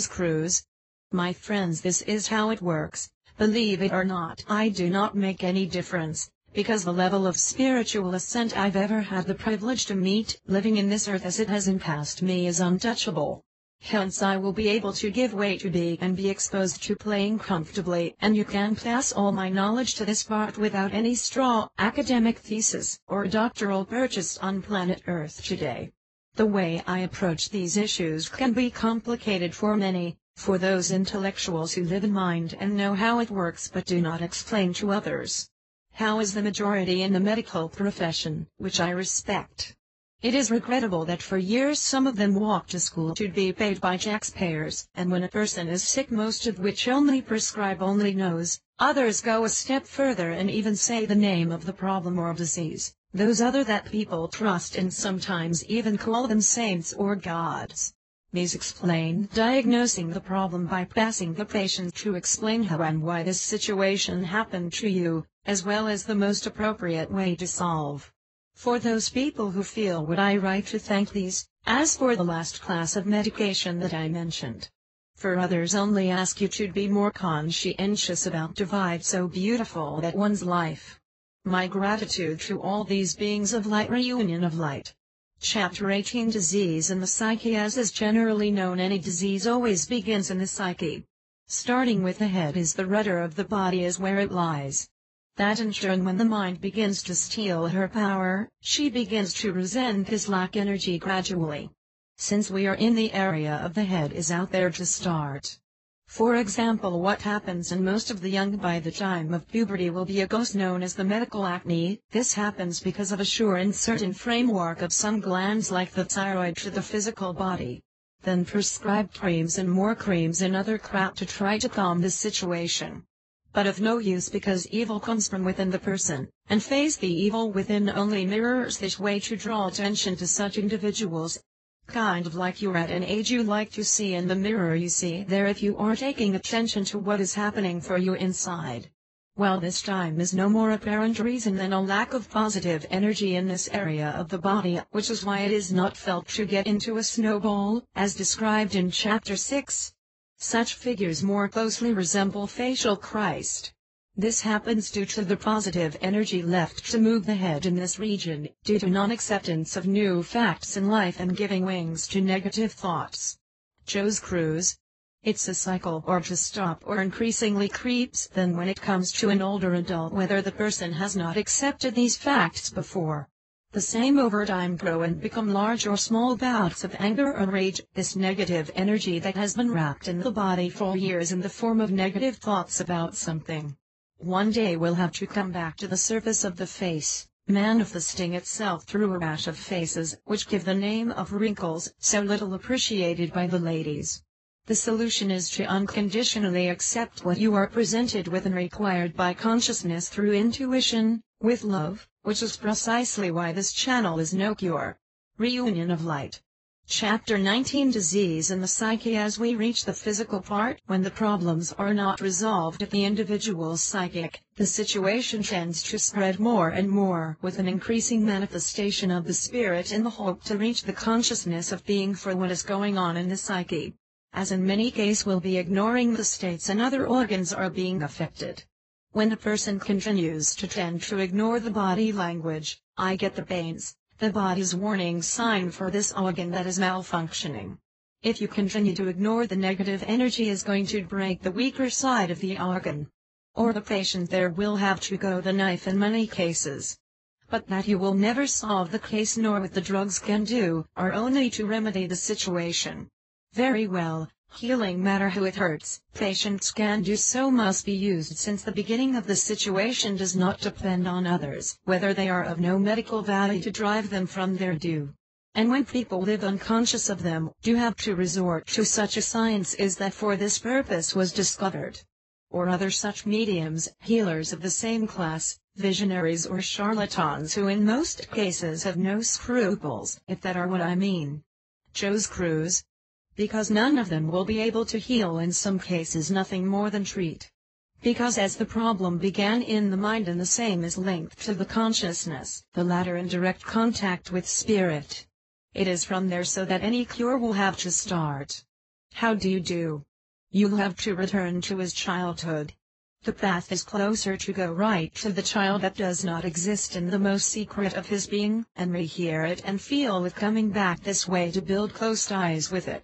Speaker 1: Cruz. My friends, this is how it works. Believe it or not, I do not make any difference, because the level of spiritual ascent I've ever had the privilege to meet, living in this earth as it has encompassed me, is untouchable. Hence I will be able to give way to be exposed to playing comfortably, and you can pass all my knowledge to this part without any straw academic thesis or doctoral purchase on planet Earth today. The way I approach these issues can be complicated for many, for those intellectuals who live in mind and know how it works but do not explain to others. How is the majority in the medical profession, which I respect. It is regrettable that for years some of them walk to school to be paid by taxpayers, and when a person is sick, most of which only prescribe only knows, others go a step further and even say the name of the problem or disease, those other that people trust and sometimes even call them saints or gods. These explain, diagnosing the problem by passing the patient to explain how and why this situation happened to you, as well as the most appropriate way to solve. For those people who feel what I write to thank these, as for the last class of medication that I mentioned. For others only ask you to be more conscientious about divide so beautiful that one's life. My gratitude to all these beings of light. Reunion of light. Chapter 18. Disease in the psyche. As is generally known, any disease always begins in the psyche. Starting with the head is the rudder of the body, is where it lies. That in turn, when the mind begins to steal her power, she begins to resent this lack energy gradually. Since we are in the area of the head is out there to start. For example, what happens in most of the young by the time of puberty will be a ghost known as the medical acne. This happens because of a sure and certain framework of some glands like the thyroid to the physical body. Then prescribed creams and more creams and other crap to try to calm this situation. But of no use, because evil comes from within the person, and face the evil within only mirrors this way to draw attention to such individuals. Kind of like you're at an age you like to see in the mirror you see there if you are taking attention to what is happening for you inside. Well, this time is no more apparent reason than a lack of positive energy in this area of the body, which is why it is not felt to get into a snowball, as described in Chapter 6. Such figures more closely resemble facial Christ. This happens due to the positive energy left to move the head in this region, due to non-acceptance of new facts in life and giving wings to negative thoughts. Cruz. It's a cycle, or to stop or increasingly creeps then when it comes to an older adult, whether the person has not accepted these facts before. The same over time grow and become large or small bouts of anger or rage, this negative energy that has been wrapped in the body for years in the form of negative thoughts about something. One day will have to come back to the surface of the face, manifesting itself through a rash of faces, which give the name of wrinkles, so little appreciated by the ladies. The solution is to unconditionally accept what you are presented with and required by consciousness through intuition, with love, which is precisely why this channel is no cure. Reunion of light. Chapter 19. Disease in the psyche. As we reach the physical part, when the problems are not resolved at the individual's psychic, the situation tends to spread more and more, with an increasing manifestation of the spirit in the hope to reach the consciousness of being for what is going on in the psyche. As in many cases will be ignoring the states and other organs are being affected. When the person continues to tend to ignore the body language, I get the pains, the body's warning sign for this organ that is malfunctioning. If you continue to ignore, the negative energy is going to break the weaker side of the organ. Or the patient there will have to go the knife in many cases. But that you will never solve the case, nor what the drugs can do, or only to remedy the situation. Very well. Healing matter who it hurts, patients can do so must be used since the beginning of the situation does not depend on others, whether they are of no medical value to drive them from their due. And when people live unconscious of them, do have to resort to such a science is that for this purpose was discovered. Or other such mediums, healers of the same class, visionaries or charlatans who in most cases have no scruples, if that are what I mean. Chose Cruz. Because none of them will be able to heal, in some cases nothing more than treat. Because as the problem began in the mind and the same is linked to the consciousness, the latter in direct contact with spirit. It is from there so that any cure will have to start. How do you do? You'll have to return to his childhood. The path is closer to go right to the child that does not exist in the most secret of his being, and rehear it and feel with coming back this way to build close ties with it.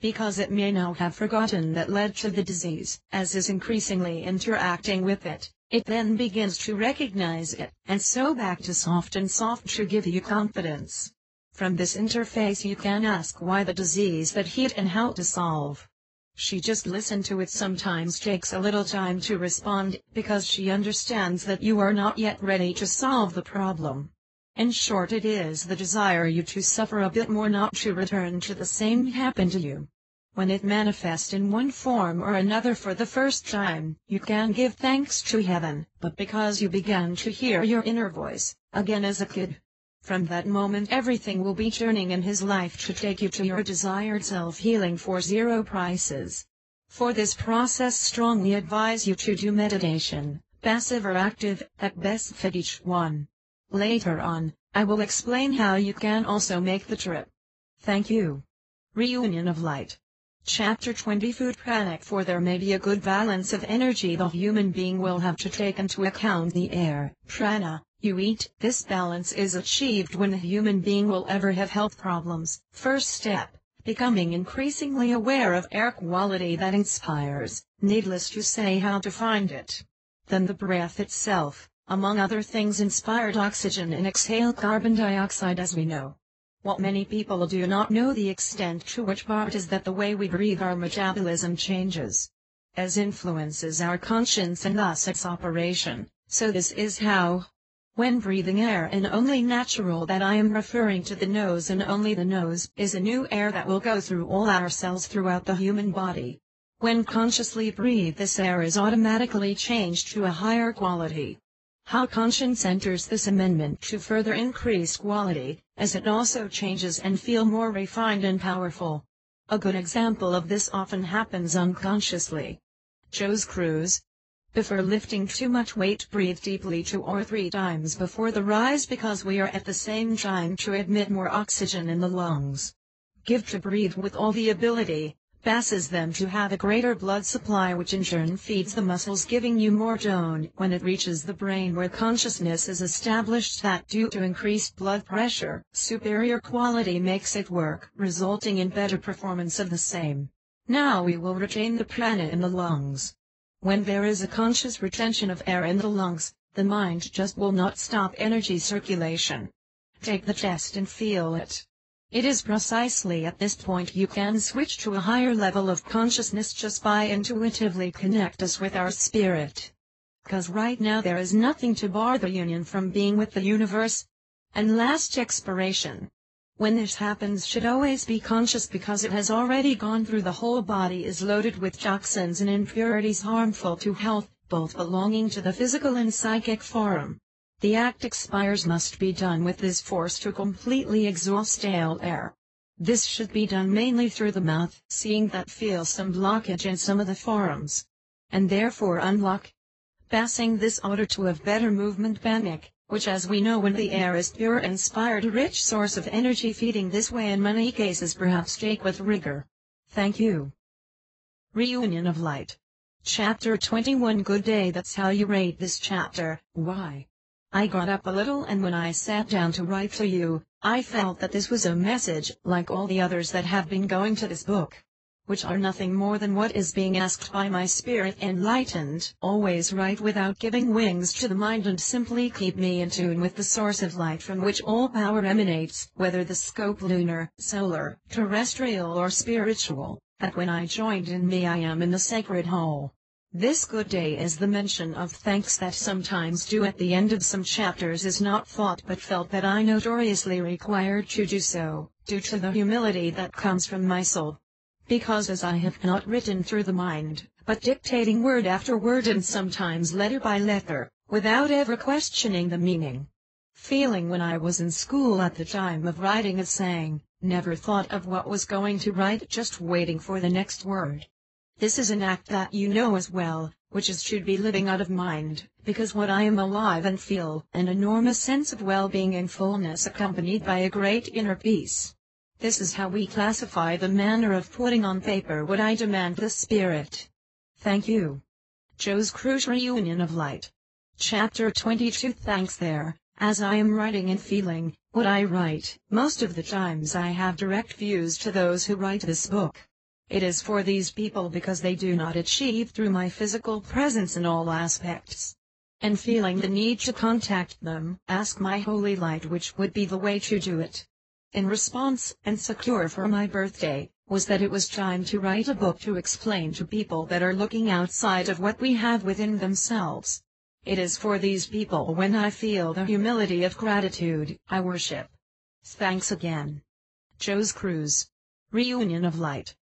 Speaker 1: Because it may now have forgotten that led to the disease, as is increasingly interacting with it, it then begins to recognize it, and so back to soft and soft to give you confidence. From this interface you can ask why the disease that hit and how to solve. She just listened to it. Sometimes takes a little time to respond, because she understands that you are not yet ready to solve the problem. In short, it is the desire you to suffer a bit more, not to return to the same happen to you. When it manifests in one form or another for the first time, you can give thanks to heaven, but because you began to hear your inner voice, again as a kid. From that moment everything will be turning in his life to take you to your desired self-healing for zero prices. For this process strongly advise you to do meditation, passive or active, at best fit each one. Later on, I will explain how you can also make the trip. Thank you. Reunion of Light. Chapter 20 Food Panic. For there may be a good balance of energy the human being will have to take into account the air, prana, you eat. This balance is achieved when a human being will ever have health problems. First step, becoming increasingly aware of air quality that inspires, needless to say how to find it. Then the breath itself, among other things, inspired oxygen and exhale carbon dioxide, as we know. What many people do not know the extent to which part is that the way we breathe our metabolism changes. As influences our conscience and thus its operation, so this is how. When breathing air, and only natural that I am referring to the nose, and only the nose, is a new air that will go through all our cells throughout the human body. When consciously breathed, this air is automatically changed to a higher quality. How conscience enters this amendment to further increase quality, as it also changes and feel more refined and powerful. A good example of this often happens unconsciously. Chose Cruz. Before lifting too much weight, breathe deeply 2 or 3 times before the rise, because we are at the same time to admit more oxygen in the lungs. Give to breathe with all the ability, passes them to have a greater blood supply, which in turn feeds the muscles, giving you more tone. When it reaches the brain where consciousness is established, that due to increased blood pressure, superior quality makes it work, resulting in better performance of the same. Now we will retain the prana in the lungs. When there is a conscious retention of air in the lungs, the mind just will not stop energy circulation. Take the chest and feel it. It is precisely at this point you can switch to a higher level of consciousness just by intuitively connect us with our spirit. 'Cause right now there is nothing to bar the union from being with the universe. And last expiration. When this happens, should always be conscious, because it has already gone through the whole body, is loaded with toxins and impurities harmful to health, both belonging to the physical and psychic forum. The act expires must be done with this force to completely exhaust stale air. This should be done mainly through the mouth, seeing that feels some blockage in some of the forums. And therefore unlock. Passing this order to a better movement panic, which, as we know, when the air is pure, inspired, a rich source of energy, feeding this way in many cases perhaps take with rigor. Thank you. Reunion of Light. Chapter 21 Good day. That's how you rate this chapter. Why? I got up a little, and when I sat down to write to you, I felt that this was a message, like all the others that have been going to this book, which are nothing more than what is being asked by my spirit enlightened. Always write without giving wings to the mind, and simply keep me in tune with the source of light from which all power emanates, whether the scope lunar, solar, terrestrial or spiritual. That when I joined in me, I am in the sacred whole. This good day is the mention of thanks that sometimes do at the end of some chapters is not thought but felt that I notoriously required to do so, due to the humility that comes from my soul. Because as I have not written through the mind, but dictating word after word and sometimes letter by letter, without ever questioning the meaning. Feeling when I was in school at the time of writing a saying, never thought of what was going to write, just waiting for the next word. This is an act that you know as well, which is should be living out of mind, because what I am alive and feel an enormous sense of well-being and fullness accompanied by a great inner peace. This is how we classify the manner of putting on paper what I demand the spirit. Thank you. Joe's Cruz Reunion of Light. Chapter 22. Thanks there, as I am writing and feeling what I write, most of the times I have direct views to those who write this book. It is for these people because they do not achieve through my physical presence in all aspects. And feeling the need to contact them, ask my holy light which would be the way to do it. In response, and secure for my birthday, was that it was time to write a book to explain to people that are looking outside of what we have within themselves. It is for these people when I feel the humility of gratitude, I worship. Thanks again. Joe's Cruz. Reunion of Light.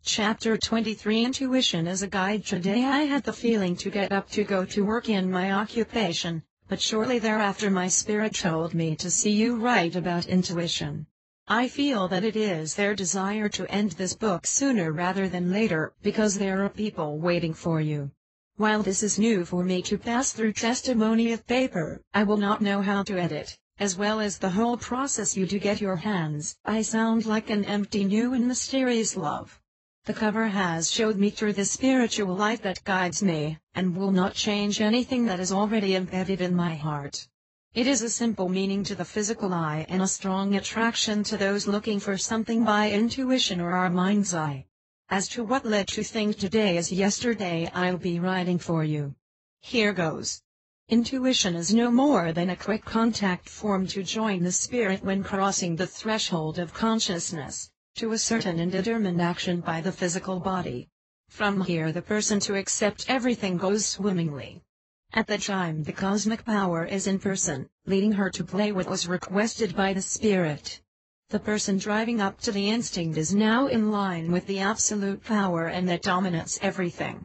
Speaker 1: Chapter 23. Intuition as a guide. Today I had the feeling to get up to go to work in my occupation, but shortly thereafter my spirit told me to see you write about intuition. I feel that it is their desire to end this book sooner rather than later, because there are people waiting for you. While this is new for me to pass through testimony of paper, I will not know how to edit, as well as the whole process you do get your hands. I sound like an empty new and mysterious love. The cover has showed me through the spiritual light that guides me, and will not change anything that is already embedded in my heart. It is a simple meaning to the physical eye and a strong attraction to those looking for something by intuition or our mind's eye. As to what led to think today as yesterday, I'll be writing for you. Here goes. Intuition is no more than a quick contact formed to join the spirit when crossing the threshold of consciousness, to a certain and determined action by the physical body. From here the person to accept everything goes swimmingly. At the time the cosmic power is in person, leading her to play what was requested by the spirit. The person driving up to the instinct is now in line with the absolute power and that dominates everything.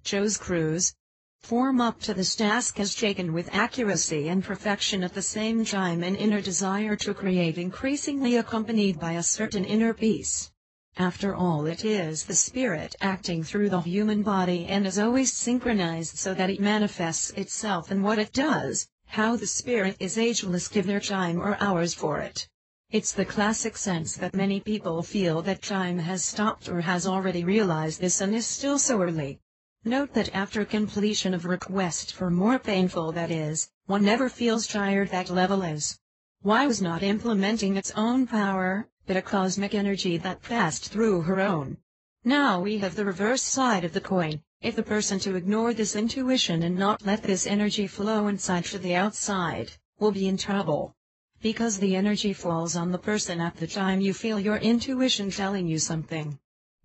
Speaker 1: Joe's Cruz. Form up to this task is taken with accuracy and perfection at the same time, an inner desire to create increasingly accompanied by a certain inner peace. After all, it is the spirit acting through the human body and is always synchronized so that it manifests itself in what it does. How the spirit is ageless, give their time or hours for it. It's the classic sense that many people feel that time has stopped or has already realized this and is still so early. Note that after completion of request for more painful, that is, one never feels tired. That level is. Why was not implementing its own power, but a cosmic energy that passed through her own. Now we have the reverse side of the coin. If the person to ignore this intuition and not let this energy flow inside to the outside, will be in trouble. Because the energy falls on the person at the time you feel your intuition telling you something.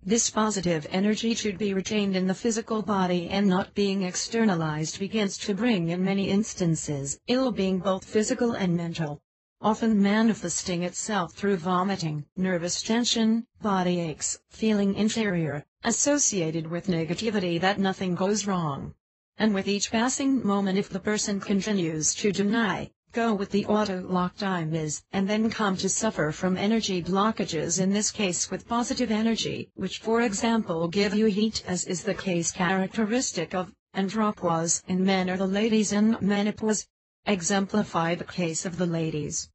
Speaker 1: This positive energy should be retained in the physical body and not being externalized begins to bring in many instances ill-being, both physical and mental. Often manifesting itself through vomiting, nervous tension, body aches, feeling interior, associated with negativity that nothing goes wrong. And with each passing moment, if the person continues to deny, go with the auto-lock time is, and then come to suffer from energy blockages, in this case with positive energy, which for example give you heat, as is the case characteristic of andropause in men or the ladies in menopause. Exemplify the case of the ladies.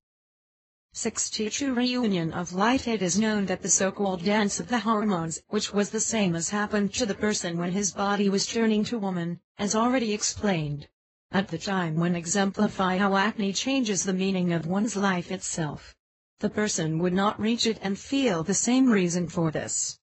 Speaker 1: 62. Reunion of Light. It is known that the so-called dance of the hormones, which was the same as happened to the person when his body was turning to woman, as already explained. At the time when exemplify how acne changes the meaning of one's life itself. The person would not reach it and feel the same reason for this.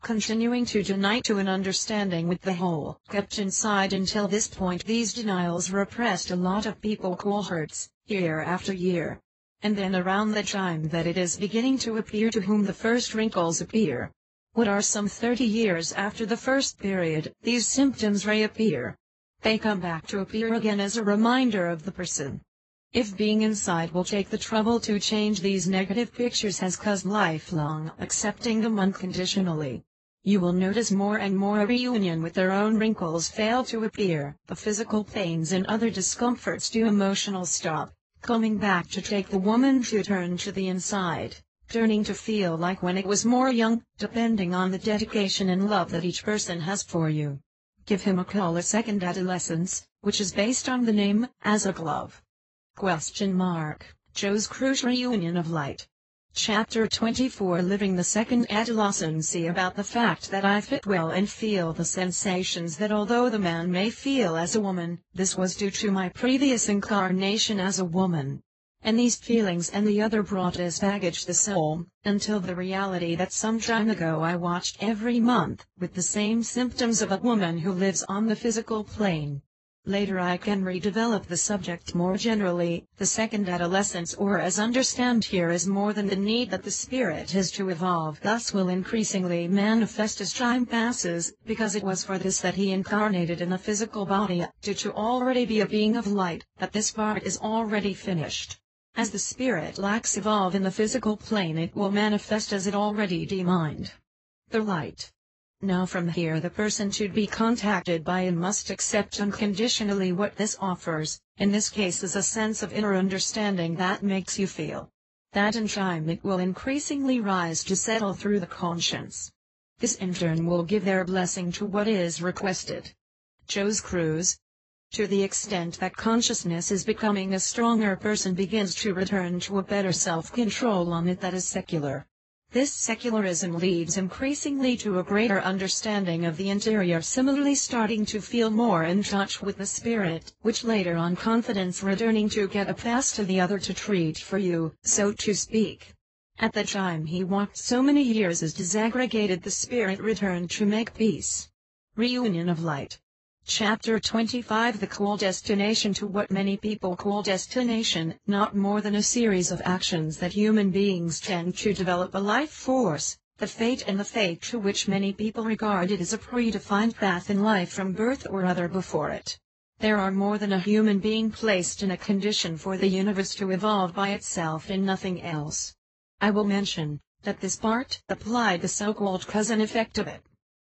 Speaker 1: Continuing to deny to an understanding with the whole, kept inside until this point. These denials repressed a lot of people cohorts, year after year. And then around the time that it is beginning to appear to whom the first wrinkles appear. What are some 30 years after the first period, these symptoms reappear. They come back to appear again as a reminder of the person. If being inside will take the trouble to change these negative pictures has caused lifelong accepting them unconditionally, you will notice more and more a reunion with their own wrinkles fail to appear, the physical pains and other discomforts do emotional stop, coming back to take the woman to turn to the inside, turning to feel like when it was more young, depending on the dedication and love that each person has for you. Give him a call, a second adolescence, which is based on the name, As a Glove. Joe's Cruz Reunion of Light. Chapter 24 Living the Second Adolescency. About the fact that I fit well and feel the sensations that although the man may feel as a woman, this was due to my previous incarnation as a woman. And these feelings and the other brought as baggage the soul, until the reality that some time ago I watched every month, with the same symptoms of a woman who lives on the physical plane. Later I can redevelop the subject more generally. The second adolescence, or as understand here, is more than the need that the spirit has to evolve, thus will increasingly manifest as time passes, because it was for this that he incarnated in a physical body, due to already be a being of light, that this part is already finished. As the spirit lacks evolve in the physical plane, it will manifest as it already demined. The light. Now from here the person to be contacted by and must accept unconditionally what this offers, in this case is a sense of inner understanding that makes you feel. That in time it will increasingly rise to settle through the conscience. This in turn will give their blessing to what is requested. Joe's Cruz. To the extent that consciousness is becoming a stronger, person begins to return to a better self-control on it that is secular. This secularism leads increasingly to a greater understanding of the interior, similarly starting to feel more in touch with the spirit, which later on confidence returning to get a pass to the other to treat for you, so to speak. At the time he walked so many years as disaggregated, the spirit returned to make peace. Reunion of Light. Chapter 25 The Call Destination. To what many people call destination, not more than a series of actions that human beings tend to develop a life force, the fate and the fate to which many people regard it as a predefined path in life from birth or other before it. There are more than a human being placed in a condition for the universe to evolve by itself and nothing else. I will mention that this part applied the so-called cousin effect of it.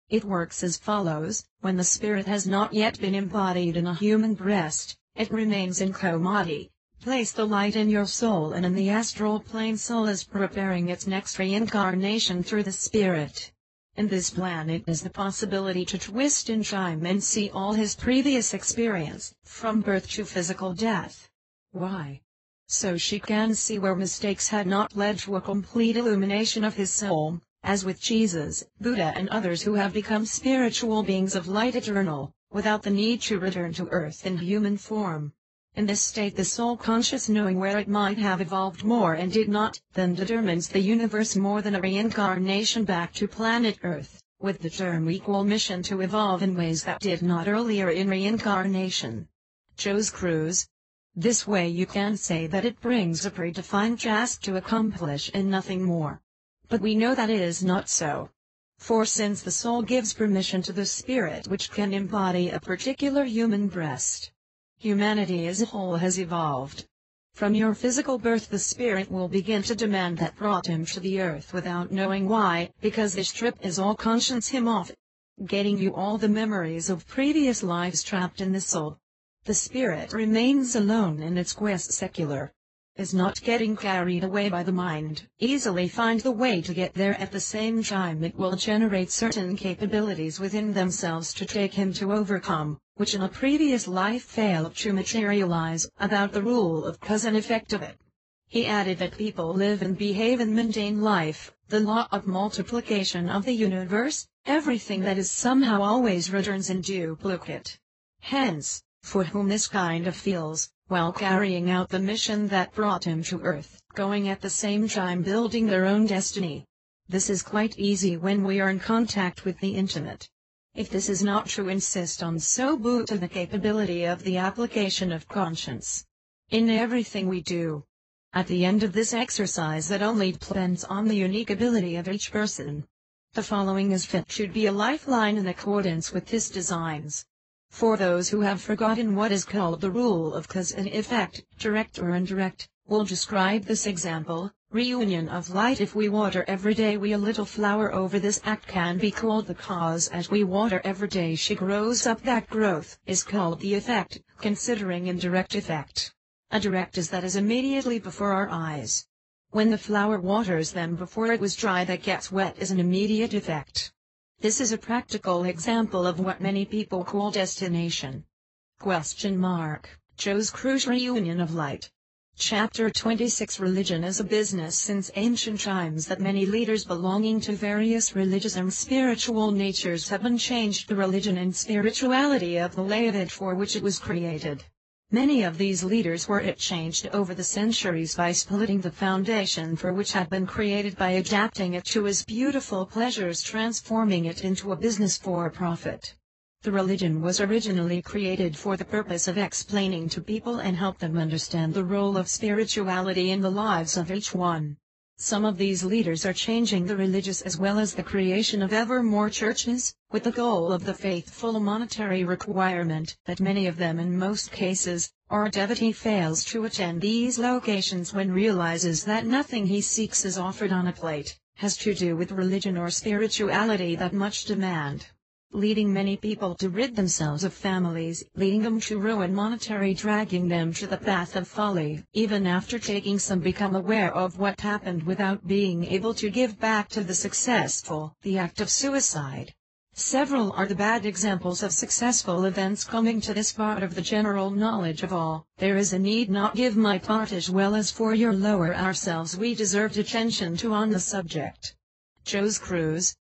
Speaker 1: It works as follows: when the spirit has not yet been embodied in a human breast, it remains in commodity. Place the light in your soul, and in the astral plane soul is preparing its next reincarnation through the spirit. In this plan it has the possibility to twist in time and see all his previous experience, from birth to physical death. Why? So she can see where mistakes had not led to a complete illumination of his soul, as with Jesus, Buddha and others who have become spiritual beings of light eternal, without the need to return to earth in human form. In this state the soul, conscious knowing where it might have evolved more and did not, then determines the universe more than a reincarnation back to planet Earth, with the term equal mission to evolve in ways that did not earlier in reincarnation. Joe's Cruz. This way you can say that it brings a predefined task to accomplish and nothing more. But we know that is not so. For since the soul gives permission to the spirit which can embody a particular human breast, humanity as a whole has evolved. From your physical birth the spirit will begin to demand that brought him to the earth without knowing why, because this trip is all conscience him off, getting you all the memories of previous lives trapped in the soul. The spirit remains alone in its quest secular. Is not getting carried away by the mind, easily find the way to get there. At the same time it will generate certain capabilities within themselves to take him to overcome, which in a previous life failed to materialize, about the rule of cause and effect of it. He added that people live and behave and maintain life, the law of multiplication of the universe, everything that is somehow always returns in duplicate. Hence, for whom this kind of feels, while carrying out the mission that brought him to earth, going at the same time building their own destiny. This is quite easy when we are in contact with the intimate. If this is not true, insist on so boot to the capability of the application of conscience in everything we do. At the end of this exercise that only depends on the unique ability of each person. The following is fit should be a lifeline in accordance with his designs. For those who have forgotten what is called the rule of cause and effect, direct or indirect, will describe this example, reunion of light. If we water every day a little flower, over this act can be called the cause. As we water every day she grows up, that growth is called the effect, considering indirect effect. A direct is that is immediately before our eyes. When the flower waters them before it was dry, that gets wet, is an immediate effect. This is a practical example of what many people call destination. Joe's Cruz Reunion of Light. Chapter 26. Religion as a business. Since ancient times that many leaders belonging to various religious and spiritual natures have unchanged the religion and spirituality of the laity for which it was created. Many of these leaders were changed over the centuries by splitting the foundation for which had been created, by adapting it to his beautiful pleasures, transforming it into a business for profit. The religion was originally created for the purpose of explaining to people and help them understand the role of spirituality in the lives of each one. Some of these leaders are changing the religious as well as the creation of ever more churches, with the goal of the faithful monetary requirement that many of them, in most cases, our devotee fails to attend these locations when realizes that nothing he seeks is offered on a plate, has to do with religion or spirituality that much demand. Leading many people to rid themselves of families, leading them to ruin monetary, dragging them to the path of folly. Even after taking some become aware of what happened without being able to give back to the successful, the act of suicide. Several are the bad examples of successful events coming to this part of the general knowledge of all. There is a need not give my part as well as for your lower ourselves we deserved attention to on the subject. Joe's Cruz.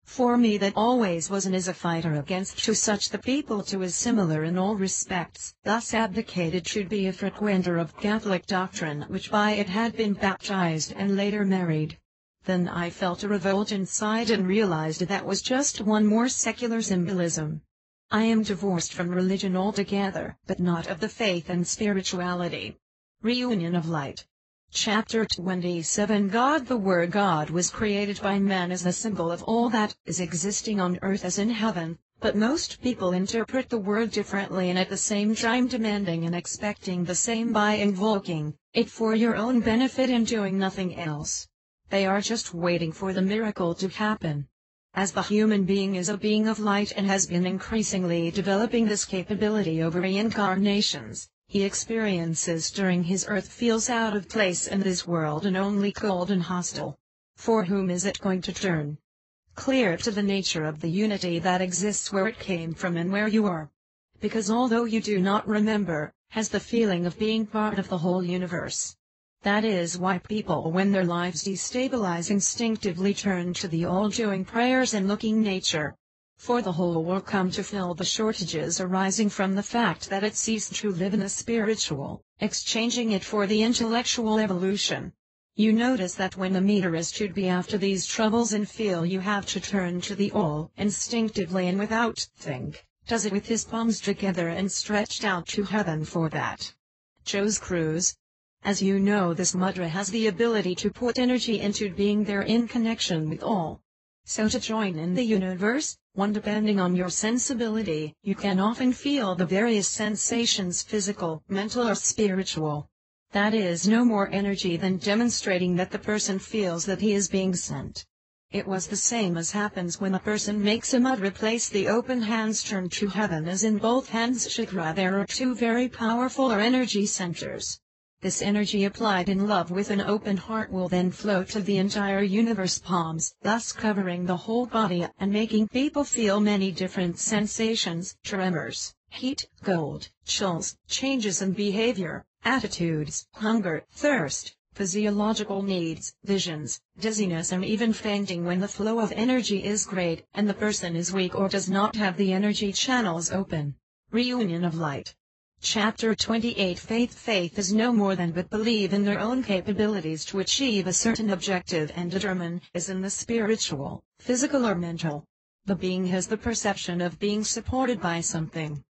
Speaker 1: For me that always was and is a fighter against to such the people too is similar in all respects, thus abdicated should be a frequenter of Catholic doctrine which by it had been baptized and later married. Then I felt a revolt inside and realized that was just one more secular symbolism. I am divorced from religion altogether, but not of the faith and spirituality. Reunion of Light. Chapter 27. God. The word God was created by man as a symbol of all that is existing on earth as in heaven, but most people interpret the word differently and at the same time demanding and expecting the same by invoking it for your own benefit and doing nothing else. They are just waiting for the miracle to happen. As the human being is a being of light and has been increasingly developing this capability over reincarnations, he experiences during his earth feels out of place in this world and only cold and hostile. For whom is it going to turn? Clear to the nature of the unity that exists where it came from and where you are. Because although you do not remember, has the feeling of being part of the whole universe. That is why people, when their lives destabilize, instinctively turn to the all-doing prayers and looking nature. For the whole will come to fill the shortages arising from the fact that it ceased to live in the spiritual, exchanging it for the intellectual evolution. You notice that when the meter is to be after these troubles and feel you have to turn to the all, instinctively and without think, does it with his palms together and stretched out to heaven for that. Joe's Cruz. As you know, this mudra has the ability to put energy into being there in connection with all. So to join in the universe, one depending on your sensibility, you can often feel the various sensations, physical, mental or spiritual. That is no more energy than demonstrating that the person feels that he is being sent. It was the same as happens when a person makes a mudra place the open hands turn to heaven as in both hands chakra there are two very powerful or energy centers. This energy applied in love with an open heart will then flow to the entire universe palms, thus covering the whole body and making people feel many different sensations, tremors, heat, cold, chills, changes in behavior, attitudes, hunger, thirst, physiological needs, visions, dizziness and even fainting when the flow of energy is great and the person is weak or does not have the energy channels open. Reunion of Light. Chapter 28. Faith is no more than but believe in their own capabilities to achieve a certain objective and determine is in the spiritual, physical or mental. The being has the perception of being supported by something.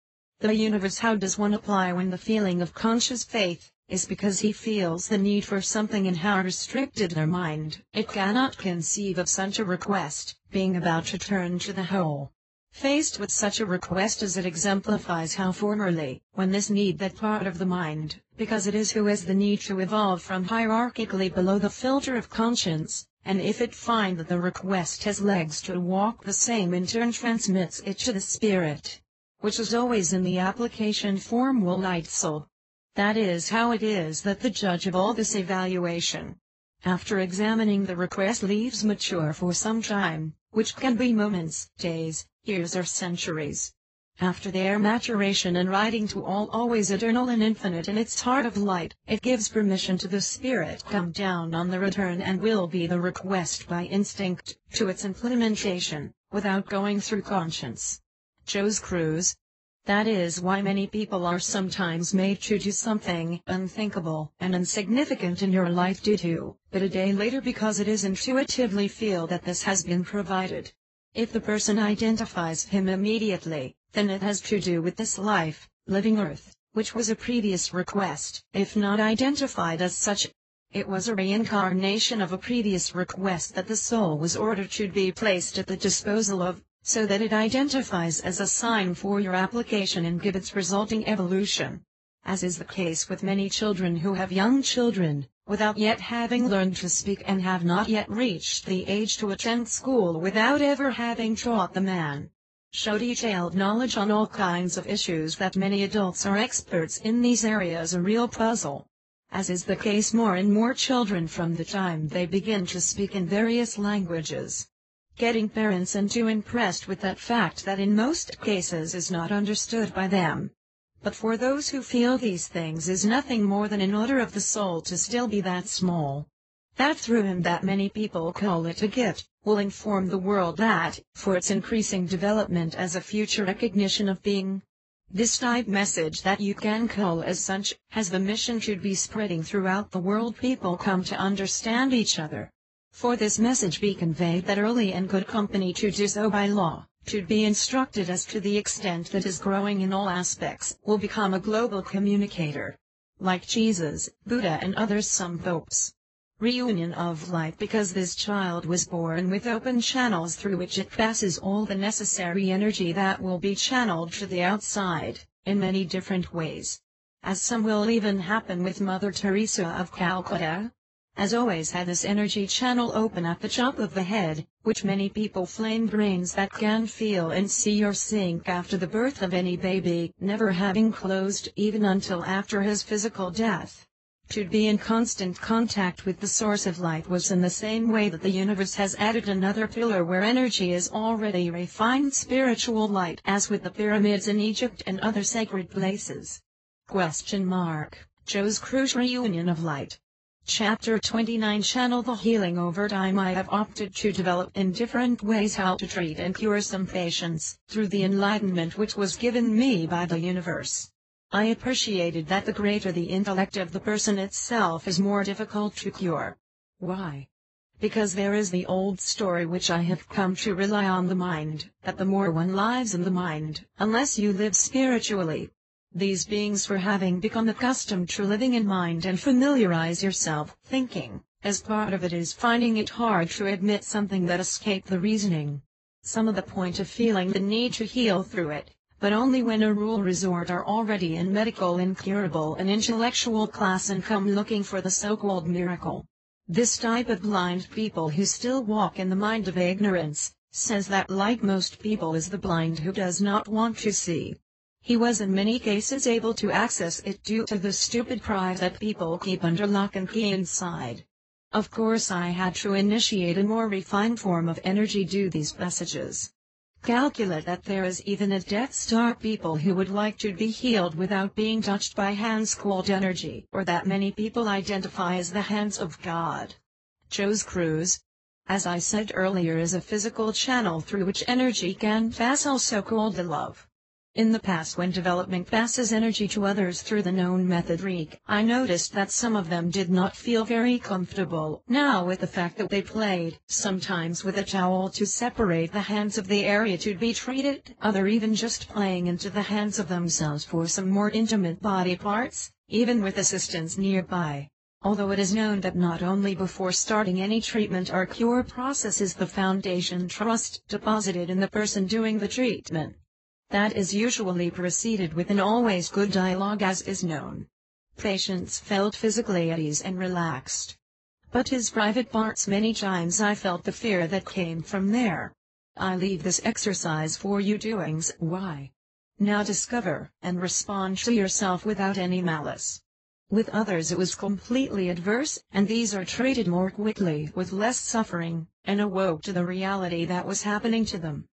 Speaker 1: The universe. How does one apply when the feeling of conscious faith is because he feels the need for something and how restricted their mind, it cannot conceive of such a request, being about to turn to the whole. Faced with such a request as it exemplifies how formerly, when this need that part of the mind, because it is who has the need to evolve from hierarchically below the filter of conscience, and if it find that the request has legs to walk the same in turn transmits it to the spirit, which is always in the application form will light soul. That is how it is that the judge of all this evaluation, after examining the request, leaves mature for some time, which can be moments, days, years or centuries. After their maturation and rising to all always eternal and infinite in its heart of light, it gives permission to the spirit come down on the return and will be the request by instinct, to its implementation, without going through conscience. Cruz. That is why many people are sometimes made to do something unthinkable and insignificant in your life due to, but a day later because it is intuitively feel that this has been provided. If the person identifies him immediately, then it has to do with this life, living earth, which was a previous request. If not identified as such, it was a reincarnation of a previous request that the soul was ordered to be placed at the disposal of, so that it identifies as a sign for your application and give its resulting evolution. As is the case with many children who have young children, without yet having learned to speak and have not yet reached the age to attend school without ever having taught the man. Show detailed knowledge on all kinds of issues that many adults are experts in these areas a real puzzle. As is the case more and more children from the time they begin to speak in various languages. Getting parents and too impressed with that fact that in most cases is not understood by them. But for those who feel these things is nothing more than in order of the soul to still be that small. That through him that many people call it a gift, will inform the world that, for its increasing development as a future recognition of being, this type message that you can call as such, has the mission to be spreading throughout the world. People come to understand each other. For this message be conveyed that early and good company to do so by law, to be instructed as to the extent that is growing in all aspects, will become a global communicator. Like Jesus, Buddha and others some popes. Reunion of light because this child was born with open channels through which it passes all the necessary energy that will be channeled to the outside, in many different ways. As some will even happen with Mother Teresa of Calcutta. As always had this energy channel open at the top of the head, which many people flame brains that can feel and see or sink after the birth of any baby, never having closed even until after his physical death. To be in constant contact with the source of light was in the same way that the universe has added another pillar where energy is already refined spiritual light, as with the pyramids in Egypt and other sacred places. Cruz Reunion of Light. Chapter 29 Channel the healing. Over time I have opted to develop in different ways how to treat and cure some patients, through the enlightenment which was given me by the universe. I appreciated that the greater the intellect of the person itself is more difficult to cure. Why? Because there is the old story which I have come to rely on the mind, that the more one lives in the mind, unless you live spiritually, these beings for having become accustomed to living in mind and familiarize yourself, thinking, as part of it is finding it hard to admit something that escaped the reasoning. Some of the point of feeling the need to heal through it, but only when a rule resort are already in medical incurable and intellectual class and come looking for the so-called miracle. This type of blind people who still walk in the mind of ignorance, says that like most people is the blind who does not want to see. He was in many cases able to access it due to the stupid pride that people keep under lock and key inside. Of course I had to initiate a more refined form of energy due these messages. Calculate that there is even a Death Star people who would like to be healed without being touched by hands called energy, or that many people identify as the hands of God. Cruz, as I said earlier, is a physical channel through which energy can pass, also called the love. In the past, when development passes energy to others through the known method I noticed that some of them did not feel very comfortable now with the fact that they played, sometimes with a towel to separate the hands of the area to be treated, other even just playing into the hands of themselves for some more intimate body parts, even with assistants nearby. Although it is known that not only before starting any treatment or cure process is the foundation trust deposited in the person doing the treatment. That is usually preceded with an always good dialogue, as is known. Patients felt physically at ease and relaxed. But his private parts, many times I felt the fear that came from there. I leave this exercise for you doings. Why? Now discover and respond to yourself without any malice. With others it was completely adverse, and these are treated more quickly with less suffering, and awoke to the reality that was happening to them.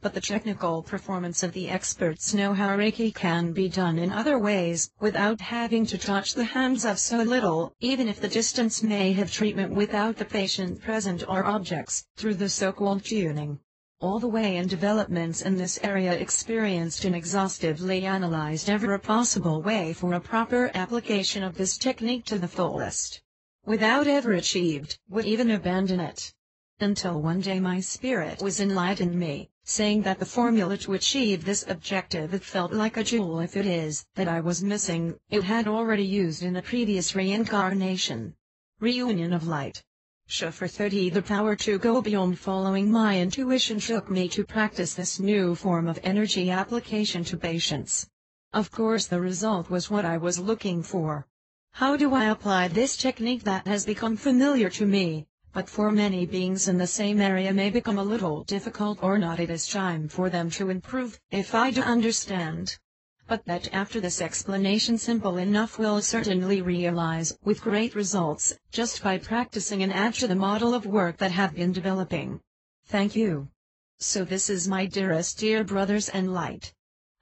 Speaker 1: But the technical performance of the experts know how Reiki can be done in other ways, without having to touch the hands of so little, even if the distance may have treatment without the patient present or objects, through the so-called tuning. All the way in developments in this area experienced and exhaustively analyzed every possible way for a proper application of this technique to the fullest. Without ever achieved, would even abandon it. Until one day my spirit was enlightened me, saying that the formula to achieve this objective, it felt like a jewel if it is, that I was missing, it had already used in a previous reincarnation. Reunion of light. For 30 the power to go beyond following my intuition took me to practice this new form of energy application to patients. Of course the result was what I was looking for. How do I apply this technique that has become familiar to me, but for many beings in the same area may become a little difficult or not? It is time for them to improve, if I do understand. But that after this explanation simple enough will certainly realize, with great results, just by practicing and add to the model of work that have been developing. Thank you. So this is my dearest dear brothers and light.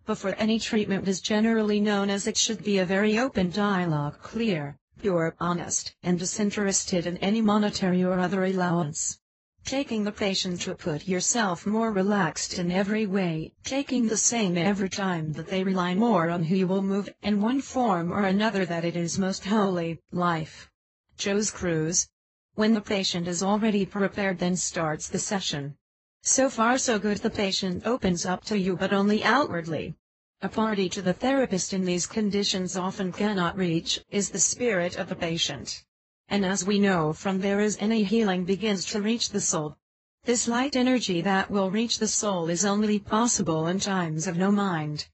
Speaker 1: Before any treatment is generally known as it should be a very open dialogue, clear, pure, honest, and disinterested in any monetary or other allowance. Taking the patient to put yourself more relaxed in every way, taking the same every time that they rely more on who you will move, in one form or another, that it is most holy, life. Cruz. When the patient is already prepared, then starts the session. So far so good, the patient opens up to you but only outwardly. A party to the therapist in these conditions often cannot reach, is the spirit of the patient. And as we know from there is any healing begins to reach the soul. This light energy that will reach the soul is only possible in times of no mind.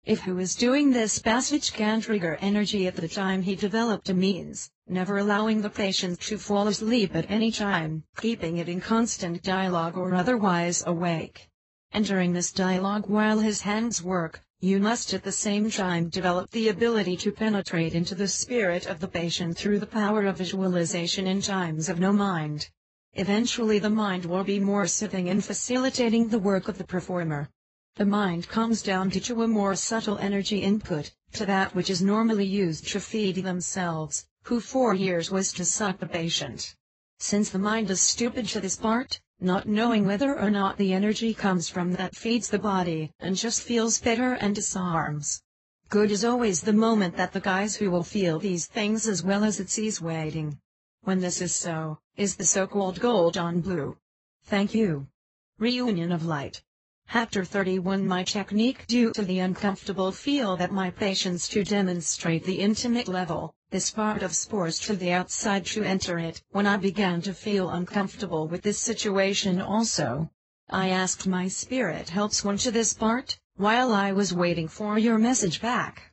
Speaker 1: If who is doing this passage can trigger energy at the time he developed a means, never allowing the patient to fall asleep at any time, keeping it in constant dialogue or otherwise awake. And during this dialogue while his hands work, you must at the same time develop the ability to penetrate into the spirit of the patient through the power of visualization in times of no mind. Eventually the mind will be more soothing in facilitating the work of the performer. The mind comes down to a more subtle energy input, to that which is normally used to feed themselves, who for years was to suck the patient. Since the mind is stupid to this part, not knowing whether or not the energy comes from that feeds the body, and just feels better and disarms. Good is always the moment that the guys who will feel these things as well as it sees waiting. When this is so, is the so-called gold on blue. Thank you. Reunion of light. Chapter 31. My technique. Due to the uncomfortable feel that my patients to demonstrate the intimate level, this part of sports to the outside to enter it, when I began to feel uncomfortable with this situation also. I asked my spirit helps one to this part, while I was waiting for your message back.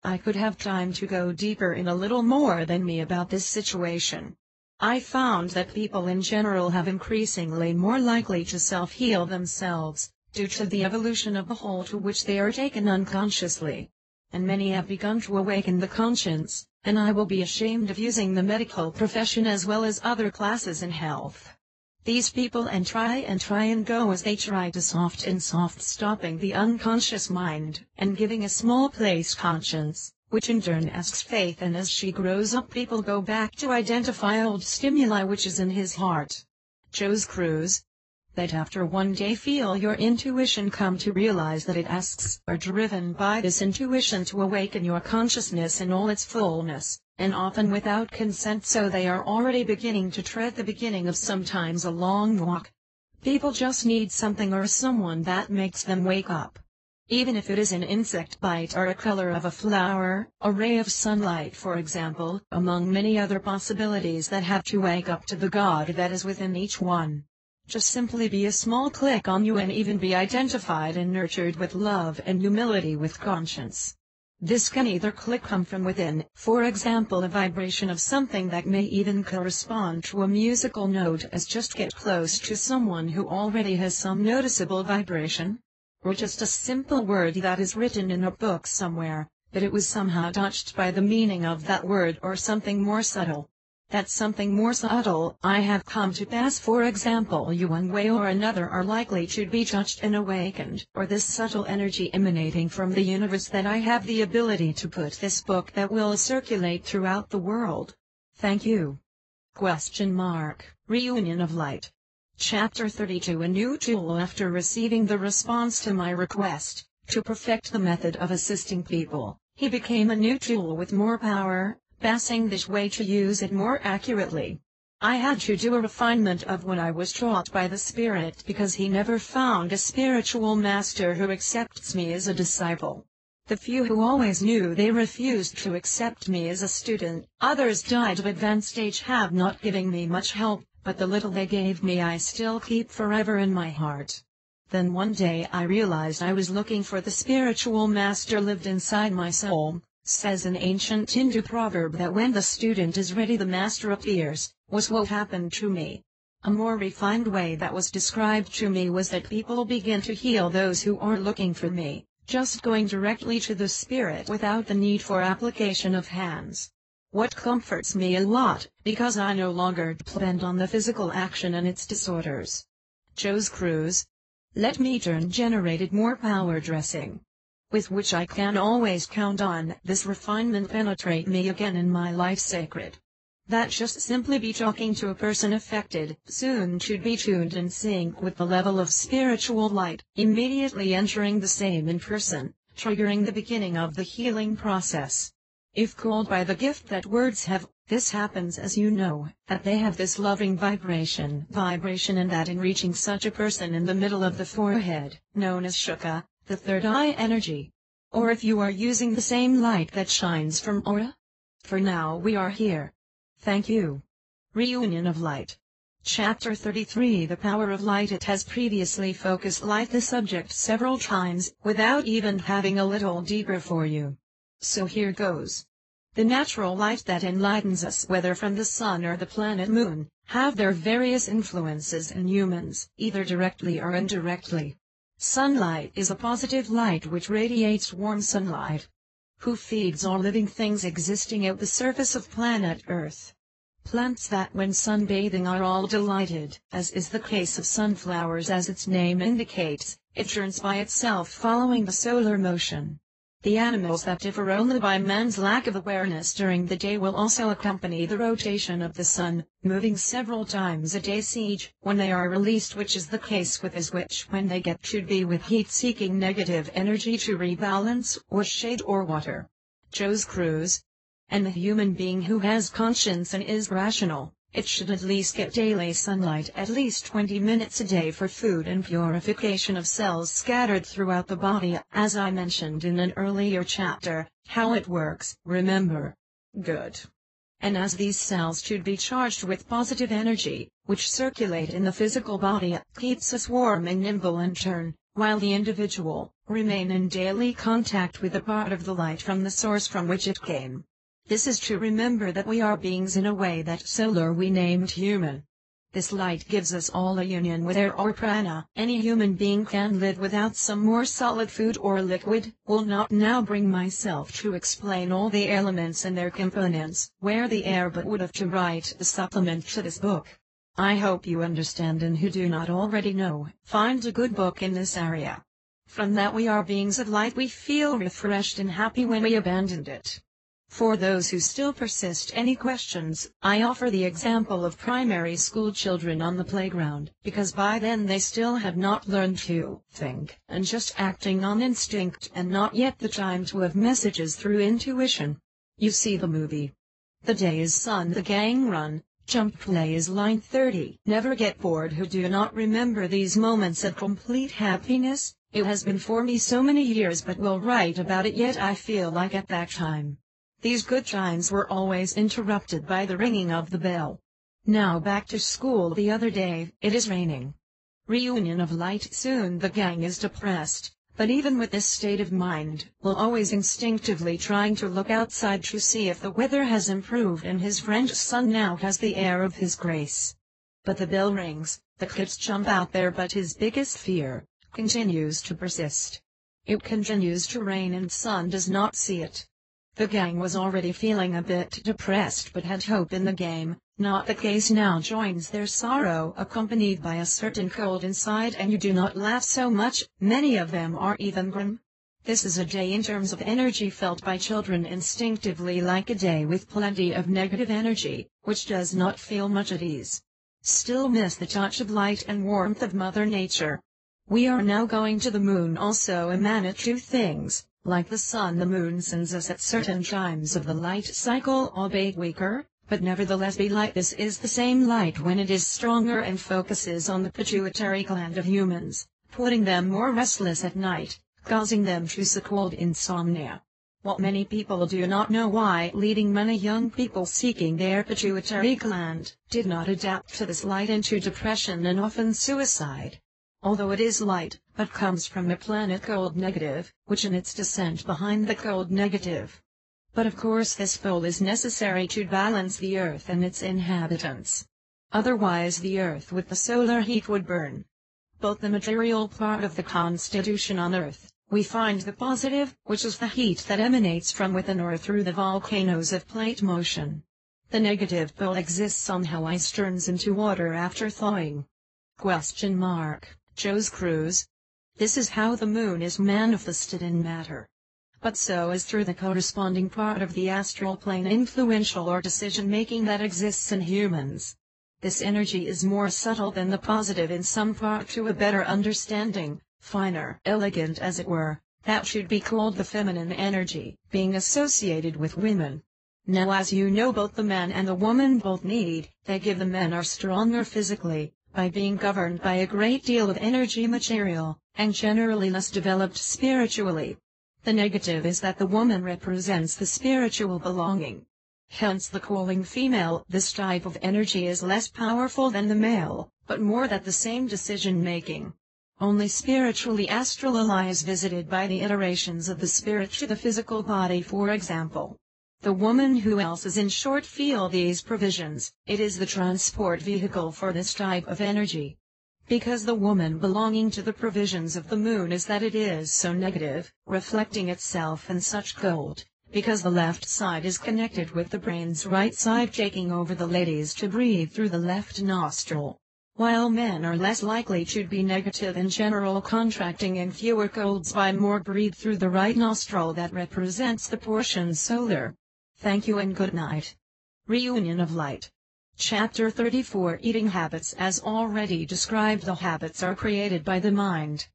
Speaker 1: I could have time to go deeper in a little more than me about this situation. I found that people in general have increasingly more likely to self-heal themselves, due to the evolution of the whole to which they are taken unconsciously. And many have begun to awaken the conscience, and I will be ashamed of using the medical profession as well as other classes in health. These people try and go as they try to soft stopping the unconscious mind, and giving a small place conscience, which in turn asks faith, and as she grows up people go back to identify old stimuli which is in his heart. Cruz. That after one day feel your intuition come to realize that it asks are driven by this intuition to awaken your consciousness in all its fullness, and often without consent, so they are already beginning to tread the beginning of sometimes a long walk. People just need something or someone that makes them wake up. Even if it is an insect bite or a color of a flower, a ray of sunlight for example, among many other possibilities that have to wake up to the God that is within each one. Just simply be a small click on you and even be identified and nurtured with love and humility with conscience. This can either click come from within, for example a vibration of something that may even correspond to a musical note as just get close to someone who already has some noticeable vibration. Or just a simple word that is written in a book somewhere, but it was somehow touched by the meaning of that word or something more subtle. That something more subtle I have come to pass for example you one way or another are likely to be touched and awakened, or this subtle energy emanating from the universe that I have the ability to put this book that will circulate throughout the world. Thank you. Reunion of Light. Chapter 32 A new tool. After receiving the response to my request to perfect the method of assisting people, he became a new tool with more power, passing this way to use it more accurately. I had to do a refinement of what I was taught by the Spirit because he never found a spiritual master who accepts me as a disciple. The few who always knew they refused to accept me as a student, others died of advanced age have not given me much help. But the little they gave me I still keep forever in my heart. Then one day I realized I was looking for the spiritual master lived inside my soul. Says an ancient Hindu proverb that when the student is ready the master appears, was what happened to me. A more refined way that was described to me was that people begin to heal those who are looking for me, just going directly to the Spirit without the need for application of hands. What comforts me a lot, because I no longer depend on the physical action and its disorders. Cruz. Let me turn generated more power dressing, with which I can always count on this refinement penetrate me again in my life sacred. That just simply be talking to a person affected, soon to be tuned in sync with the level of spiritual light, immediately entering the same in person, triggering the beginning of the healing process. If called by the gift that words have, this happens as you know, that they have this loving vibration and that in reaching such a person in the middle of the forehead, known as Shuka, the third eye energy. Or if you are using the same light that shines from aura. For now we are here. Thank you. Reunion of Light. Chapter 33 The Power of Light. It has previously focused light the subject several times, without even having a little deeper for you. So here goes. The natural light that enlightens us, whether from the sun or the planet Moon, have their various influences in humans, either directly or indirectly. Sunlight is a positive light which radiates warm sunlight. Who feeds all living things existing at the surface of planet Earth. Plants that when sunbathing are all delighted, as is the case of sunflowers as its name indicates, it turns by itself following the solar motion. The animals that differ only by man's lack of awareness during the day will also accompany the rotation of the sun, moving several times a day each, when they are released, which is the case with us, which when they get to be with heat-seeking negative energy to rebalance, or shade or water. Cruz. And the human being who has conscience and is rational, it should at least get daily sunlight at least 20 minutes a day for food and purification of cells scattered throughout the body, as I mentioned in an earlier chapter, how it works, remember. Good. And as these cells should be charged with positive energy, which circulate in the physical body, keeps us warm and nimble in turn, while the individual remain in daily contact with the part of the light from the source from which it came. This is to remember that we are beings in a way that solar we named human. This light gives us all a union with air or prana. Any human being can live without some more solid food or liquid. Will not now bring myself to explain all the elements and their components, where the air but would have to write a supplement to this book. I hope you understand, and who do not already know, find a good book in this area. From that we are beings of light. We feel refreshed and happy when we abandoned it. For those who still persist any questions, I offer the example of primary school children on the playground, because by then they still have not learned to think, and just acting on instinct and not yet the time to have messages through intuition. You see the movie. The day is sun, the gang run, Jump play is line 30. Never get bored. Who do not remember these moments of complete happiness? It has been for me so many years, but will write about it, yet I feel like at that time. These good times were always interrupted by the ringing of the bell. Now back to school the other day. It is raining. Reunion of light soon. The gang is depressed, but even with this state of mind, will always instinctively trying to look outside to see if the weather has improved, and his French son now has the air of his grace. But the bell rings, the kids jump out there, but his biggest fear continues to persist. It continues to rain and son does not see it. The gang was already feeling a bit depressed but had hope in the game. Not the case now. Joins their sorrow, accompanied by a certain cold inside, and you do not laugh so much. Many of them are even grim. This is a day in terms of energy felt by children instinctively like a day with plenty of negative energy, which does not feel much at ease. Still miss the touch of light and warmth of Mother Nature. We are now going to the moon, also a man at two things. Like the sun, the moon sends us at certain times of the light cycle, albeit weaker, but nevertheless be light. This is the same light when it is stronger and focuses on the pituitary gland of humans, putting them more restless at night, causing them to so-called insomnia. What many people do not know why, leading many young people seeking their pituitary gland, did not adapt to this light into depression and often suicide. Although it is light, but comes from a planet called negative, which in its descent behind the cold negative. But of course this pole is necessary to balance the Earth and its inhabitants. Otherwise the Earth with the solar heat would burn. Both the material part of the constitution on Earth, we find the positive, which is the heat that emanates from within or through the volcanoes of plate motion. The negative pole exists on how ice turns into water after thawing. Joe's Cruz. This is how the moon is manifested in matter. But so is through the corresponding part of the astral plane, influential or decision-making that exists in humans. This energy is more subtle than the positive in some part. To a better understanding, finer, elegant as it were, that should be called the feminine energy, being associated with women. Now as you know, both the man and the woman both need, they give. The men are stronger physically, by being governed by a great deal of energy material, and generally less developed spiritually. The negative is that the woman represents the spiritual belonging. Hence the calling female. This type of energy is less powerful than the male, but more that the same decision-making. Only spiritually astral is visited by the iterations of the spirit to the physical body. For example, the woman who else is in short feel these provisions. It is the transport vehicle for this type of energy. Because the woman belonging to the provisions of the moon is that it is so negative, reflecting itself in such cold, because the left side is connected with the brain's right side, taking over the ladies to breathe through the left nostril, while men are less likely to be negative in general, contracting in fewer colds by more breathe through the right nostril that represents the portion solar. Thank you and good night. Reunion of Light. Chapter 34. Eating habits. As already described, the habits are created by the mind,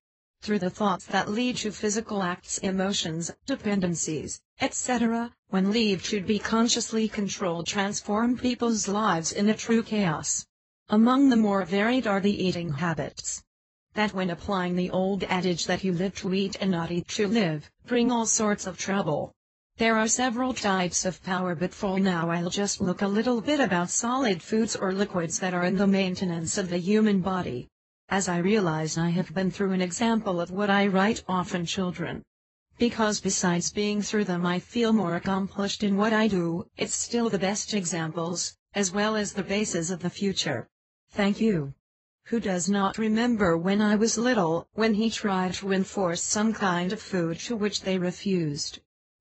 Speaker 1: through the thoughts that lead to physical acts, emotions, dependencies, etc. When leave should be consciously controlled, transform people's lives in a true chaos. Among the more varied are the eating habits that, when applying the old adage that you live to eat and not eat to live, bring all sorts of trouble. There are several types of power, but for now I'll just look a little bit about solid foods or liquids that are in the maintenance of the human body. As I realize I have been through an example of what I write, often children. Because besides being through them I feel more accomplished in what I do, it's still the best examples, as well as the basis of the future. Thank you. Who does not remember when I was little, when he tried to enforce some kind of food to which they refused?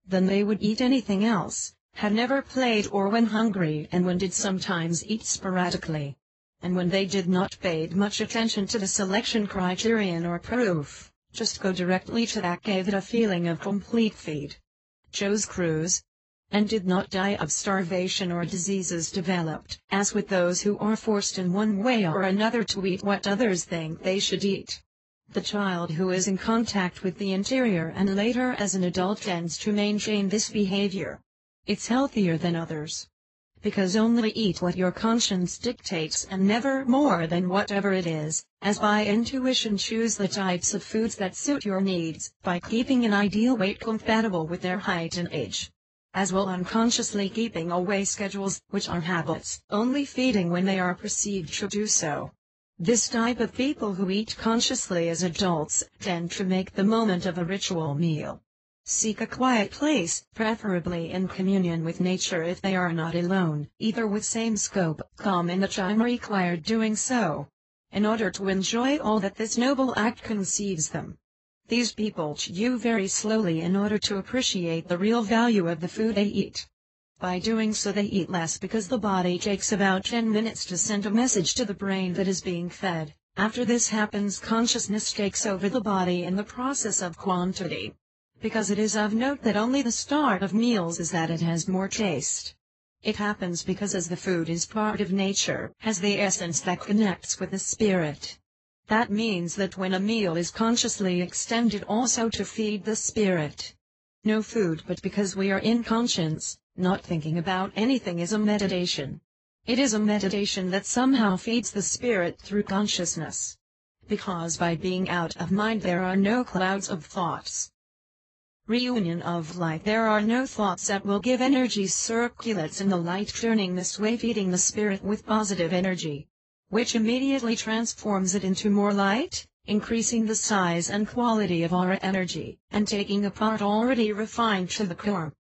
Speaker 1: Then they would eat anything else, had never played or when hungry, and when did sometimes eat sporadically. And when they did not paid much attention to the selection criterion or proof, just go directly to that, gave it a feeling of complete feed. Joe's Cruz. And did not die of starvation or diseases developed, as with those who are forced in one way or another to eat what others think they should eat. The child who is in contact with the interior and later as an adult tends to maintain this behavior. It's healthier than others. because only eat what your conscience dictates and never more than whatever it is, as by intuition choose the types of foods that suit your needs, by keeping an ideal weight compatible with their height and age. As well unconsciously keeping away schedules, which are habits, only feeding when they are perceived to do so. This type of people who eat consciously as adults tend to make the moment of a ritual meal. Seek a quiet place, preferably in communion with nature if they are not alone, either with same scope, calm and the time required doing so, in order to enjoy all that this noble act conceives them. These people chew very slowly in order to appreciate the real value of the food they eat. By doing so they eat less because the body takes about 10 minutes to send a message to the brain that is being fed. After this happens, consciousness takes over the body in the process of quantity. Because it is of note that only the start of meals is that it has more taste. It happens because as the food is part of nature, has the essence that connects with the spirit. That means that when a meal is consciously extended also to feed the spirit. No food but because we are in conscience, not thinking about anything is a meditation. It is a meditation that somehow feeds the spirit through consciousness. Because by being out of mind there are no clouds of thoughts. Reunion of light. There are no thoughts that will give energy circulates in the light, turning this way, feeding the spirit with positive energy, which immediately transforms it into more light, increasing the size and quality of our energy, and taking a part already refined to the core.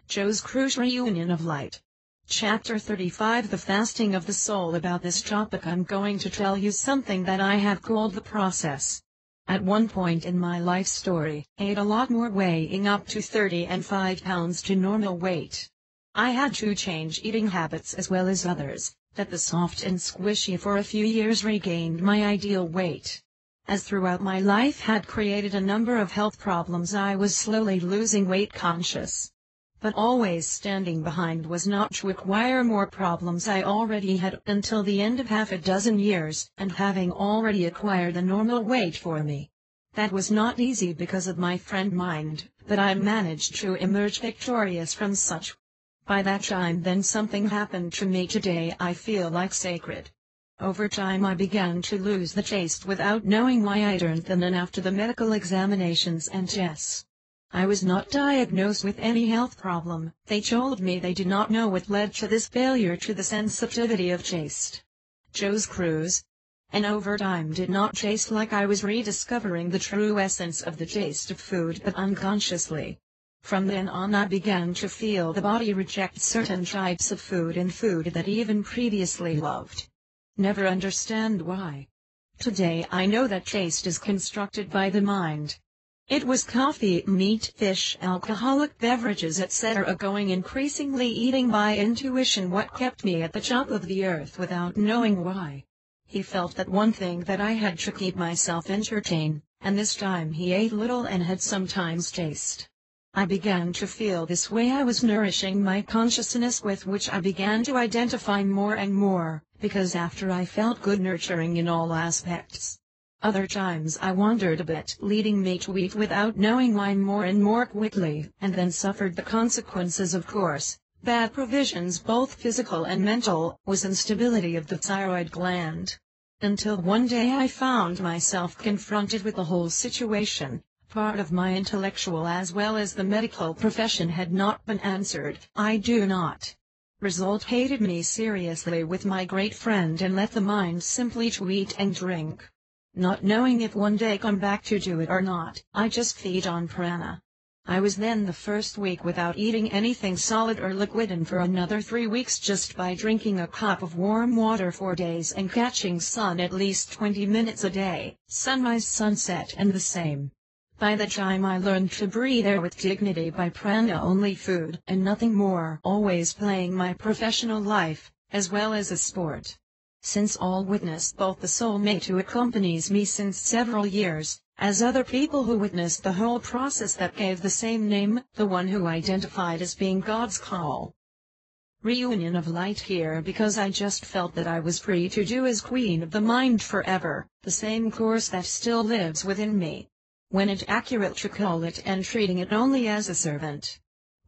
Speaker 1: Joe's Cruz Reunion of Light. Chapter 35. The Fasting of the Soul. About this topic I'm going to tell you something that I have called the process. At one point in my life story, I ate a lot more, weighing up to 30 and 5 pounds to normal weight. I had to change eating habits as well as others, that the soft and squishy for a few years regained my ideal weight. As throughout my life had created a number of health problems, I was slowly losing weight conscious. But always standing behind was not to acquire more problems I already had until the end of half a dozen years, and having already acquired a normal weight for me. That was not easy because of my friend mind, but I managed to emerge victorious from such. By that time then something happened to me today I feel like sacred. Over time I began to lose the taste without knowing why. I turned thin, and after the medical examinations and tests, I was not diagnosed with any health problem. They told me they did not know what led to this failure to the sensitivity of taste. Joe's Cruz. And over time did not taste like I was rediscovering the true essence of the taste of food, but unconsciously. From then on I began to feel the body reject certain types of food and food that even previously loved. Never understand why. Today I know that taste is constructed by the mind. It was coffee, meat, fish, alcoholic beverages, etc. going increasingly eating by intuition what kept me at the top of the earth without knowing why. He felt that one thing that I had to keep myself entertained, and this time he ate little and had sometimes taste. I began to feel this way. I was nourishing my consciousness with which I began to identify more and more, because after I felt good nurturing in all aspects. Other times I wandered a bit, leading me to eat without knowing why more and more quickly, and then suffered the consequences, of course. Bad provisions, both physical and mental, was instability of the thyroid gland. Until one day I found myself confronted with the whole situation. Part of my intellectual as well as the medical profession had not been answered. I do not. Result hated me seriously with my great friend and let the mind simply to eat and drink. Not knowing if one day come back to do it or not, I just feed on prana. I was then the first week without eating anything solid or liquid, and for another 3 weeks just by drinking a cup of warm water 4 days and catching sun at least 20 minutes a day, sunrise, sunset and the same. By the time I learned to breathe air with dignity by prana, only food and nothing more, always playing my professional life, as well as a sport. Since all witnessed, both the soulmate who accompanies me since several years, as other people who witnessed the whole process that gave the same name, the one who identified as being God's call. Reunion of light here because I just felt that I was free to do as queen of the mind forever, the same course that still lives within me. When it accurate to call it and treating it only as a servant.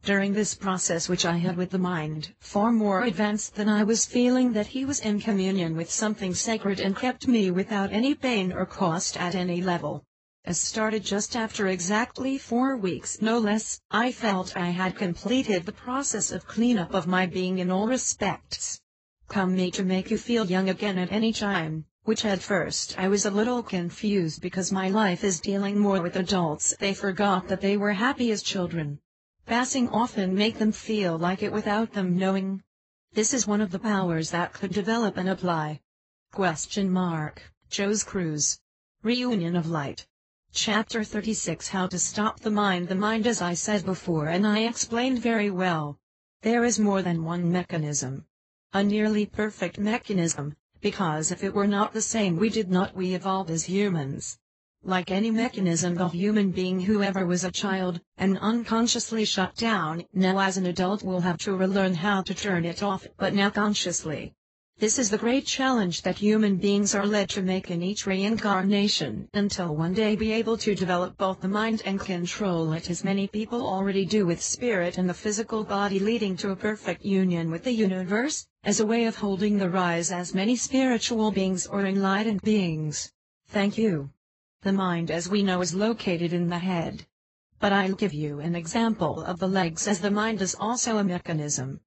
Speaker 1: During this process which I had with the mind, far more advanced than I was, feeling that he was in communion with something sacred and kept me without any pain or cost at any level. As started just after exactly 4 weeks, no less, I felt I had completed the process of cleanup of my being in all respects. Come me to make you feel young again at any time, which at first I was a little confused because my life is dealing more with adults. They forgot that they were happy as children. Passing often make them feel like it without them knowing. This is one of the powers that could develop and apply. Cruz. Reunion of Light. Chapter 36. How to stop the mind. The mind, as I said before and I explained very well. There is more than one mechanism. A nearly perfect mechanism, because if it were not the same we evolve as humans. Like any mechanism, the human being, whoever was a child, and unconsciously shut down, now as an adult will have to relearn how to turn it off, but now consciously. This is the great challenge that human beings are led to make in each reincarnation, until one day be able to develop both the mind and control it, as many people already do with spirit and the physical body, leading to a perfect union with the universe, as a way of holding the rise as many spiritual beings or enlightened beings. Thank you. The mind, as we know, is located in the head. But I'll give you an example of the legs, as the mind is also a mechanism.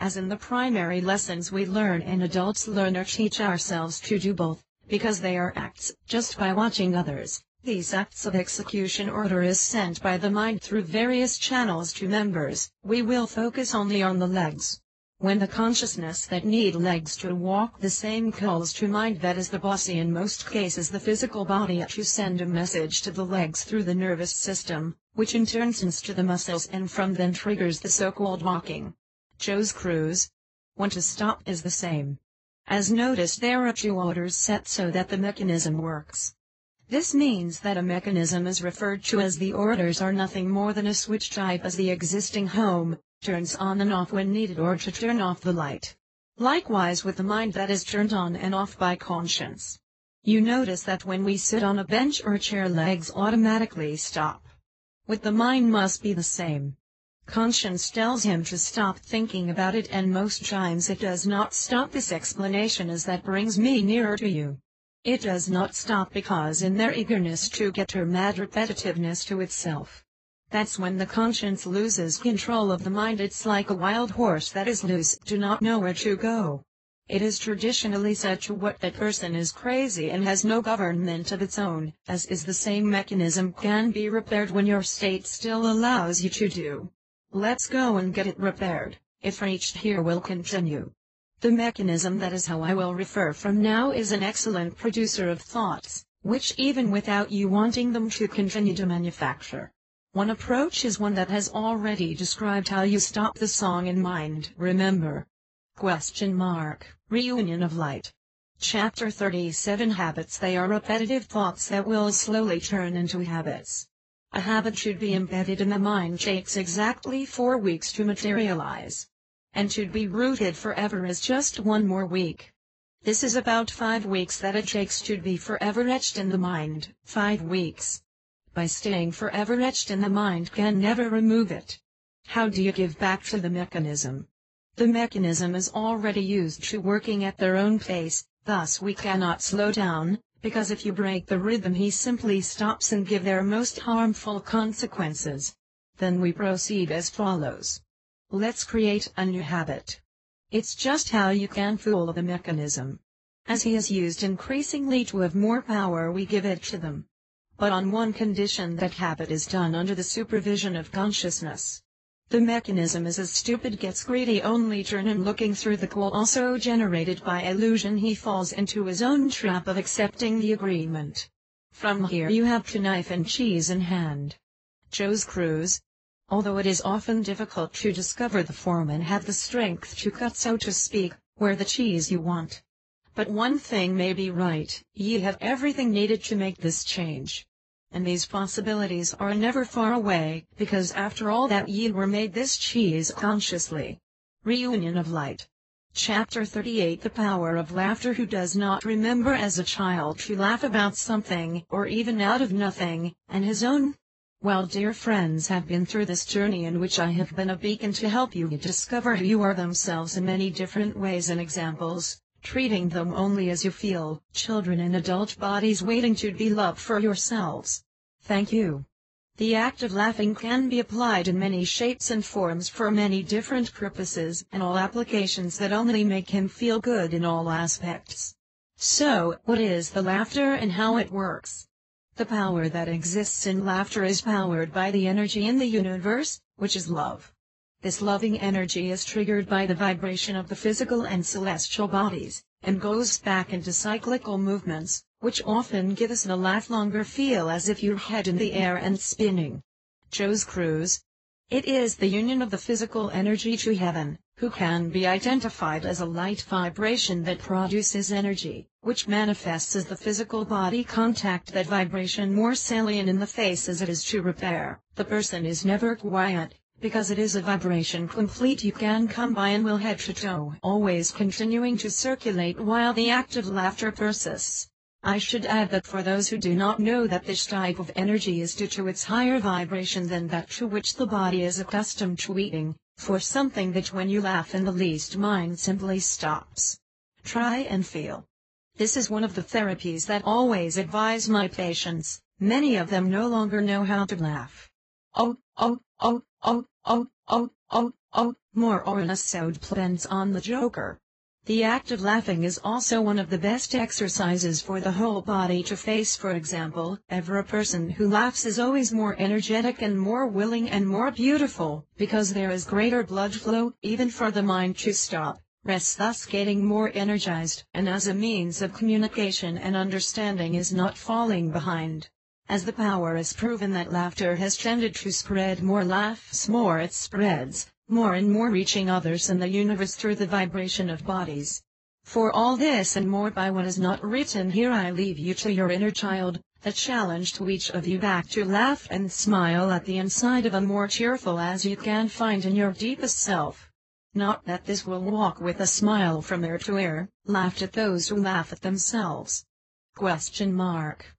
Speaker 1: As in the primary lessons we learn, and adults learn or teach ourselves to do both, because they are acts, just by watching others. These acts of execution order is sent by the mind through various channels to members. We will focus only on the legs. When the consciousness that need legs to walk the same calls to mind that is the bossy, in most cases the physical body, to send a message to the legs through the nervous system, which in turn sends to the muscles and from then triggers the so-called walking. Cruz. When to stop is the same. As noticed, there are 2 orders set so that the mechanism works. This means that a mechanism is referred to as the orders are nothing more than a switch type, as the existing home turns on and off when needed, or to turn off the light. Likewise with the mind, that is turned on and off by conscience. You notice that when we sit on a bench or chair, legs automatically stop. With the mind must be the same. Conscience tells him to stop thinking about it, and most times it does not stop. This explanation is that brings me nearer to you. It does not stop because in their eagerness to get her mad repetitiveness to itself. That's when the conscience loses control of the mind. It's like a wild horse that is loose, do not know where to go. It is traditionally said to what that person is crazy and has no government of its own, as is the same mechanism can be repaired when your state still allows you to do. Let's go and get it repaired. If reached here, will continue. The mechanism, that is how I will refer from now, is an excellent producer of thoughts, which even without you wanting them to continue to manufacture. One approach is one that has already described how you stop the song in mind. Remember. Reunion of Light. Chapter 37. Habits. They are repetitive thoughts that will slowly turn into habits. A habit should be embedded in the mind takes exactly 4 weeks to materialize. And should be rooted forever is just 1 more week. This is about 5 weeks that it takes to be forever etched in the mind. 5 weeks. By staying forever etched in the mind can never remove it. How do you give back to the mechanism? The mechanism is already used to working at their own pace, thus we cannot slow down. Because if you break the rhythm, he simply stops and give their most harmful consequences. Then we proceed as follows. Let's create a new habit. It's just how you can fool the mechanism. As he is used increasingly to have more power, we give it to them. But on one condition: that habit is done under the supervision of consciousness. The mechanism is as stupid, gets greedy, only turn and looking through the coal also generated by illusion, he falls into his own trap of accepting the agreement. From here you have to knife and cheese in hand. Cruz. Although it is often difficult to discover the form and have the strength to cut, so to speak, where the cheese you want. But one thing may be right, ye have everything needed to make this change. And these possibilities are never far away, because after all that ye were made this cheese consciously. Reunion of Light. Chapter 38. The power of laughter. Who does not remember as a child to laugh about something, or even out of nothing, and his own Well, dear friends, have been through this journey in which I have been a beacon to help you discover who you are themselves in many different ways and examples, treating them only as you feel, children in adult bodies waiting to be loved for yourselves. Thank you. The act of laughing can be applied in many shapes and forms for many different purposes and all applications that only make him feel good in all aspects. So, what is the laughter and how it works? The power that exists in laughter is powered by the energy in the universe, which is love. This loving energy is triggered by the vibration of the physical and celestial bodies, and goes back into cyclical movements, which often give us a laugh longer feel as if your head in the air and spinning. Cruz. It is the union of the physical energy to heaven, who can be identified as a light vibration that produces energy, which manifests as the physical body contact. That vibration more salient in the face as it is to repair. The person is never quiet, because it is a vibration complete you can come by and will head to toe, always continuing to circulate while the act of laughter persists. I should add that for those who do not know that this type of energy is due to its higher vibration than that to which the body is accustomed to eating, for something that when you laugh in the least mind simply stops. Try and feel. This is one of the therapies that always advise my patients. Many of them no longer know how to laugh. More or less so depends on the joker. The act of laughing is also one of the best exercises for the whole body to face. For example, a person who laughs is always more energetic and more willing and more beautiful, because there is greater blood flow, even for the mind to stop, rest, thus getting more energized, and as a means of communication and understanding is not falling behind. As the power is proven that laughter has tended to spread more laughs more it spreads, more and more reaching others in the universe through the vibration of bodies. For all this and more by what is not written here, I leave you to your inner child, the challenge to each of you back to laugh and smile at the inside of a more cheerful as you can find in your deepest self. Not that this will walk with a smile from ear to ear, laughed at those who laugh at themselves.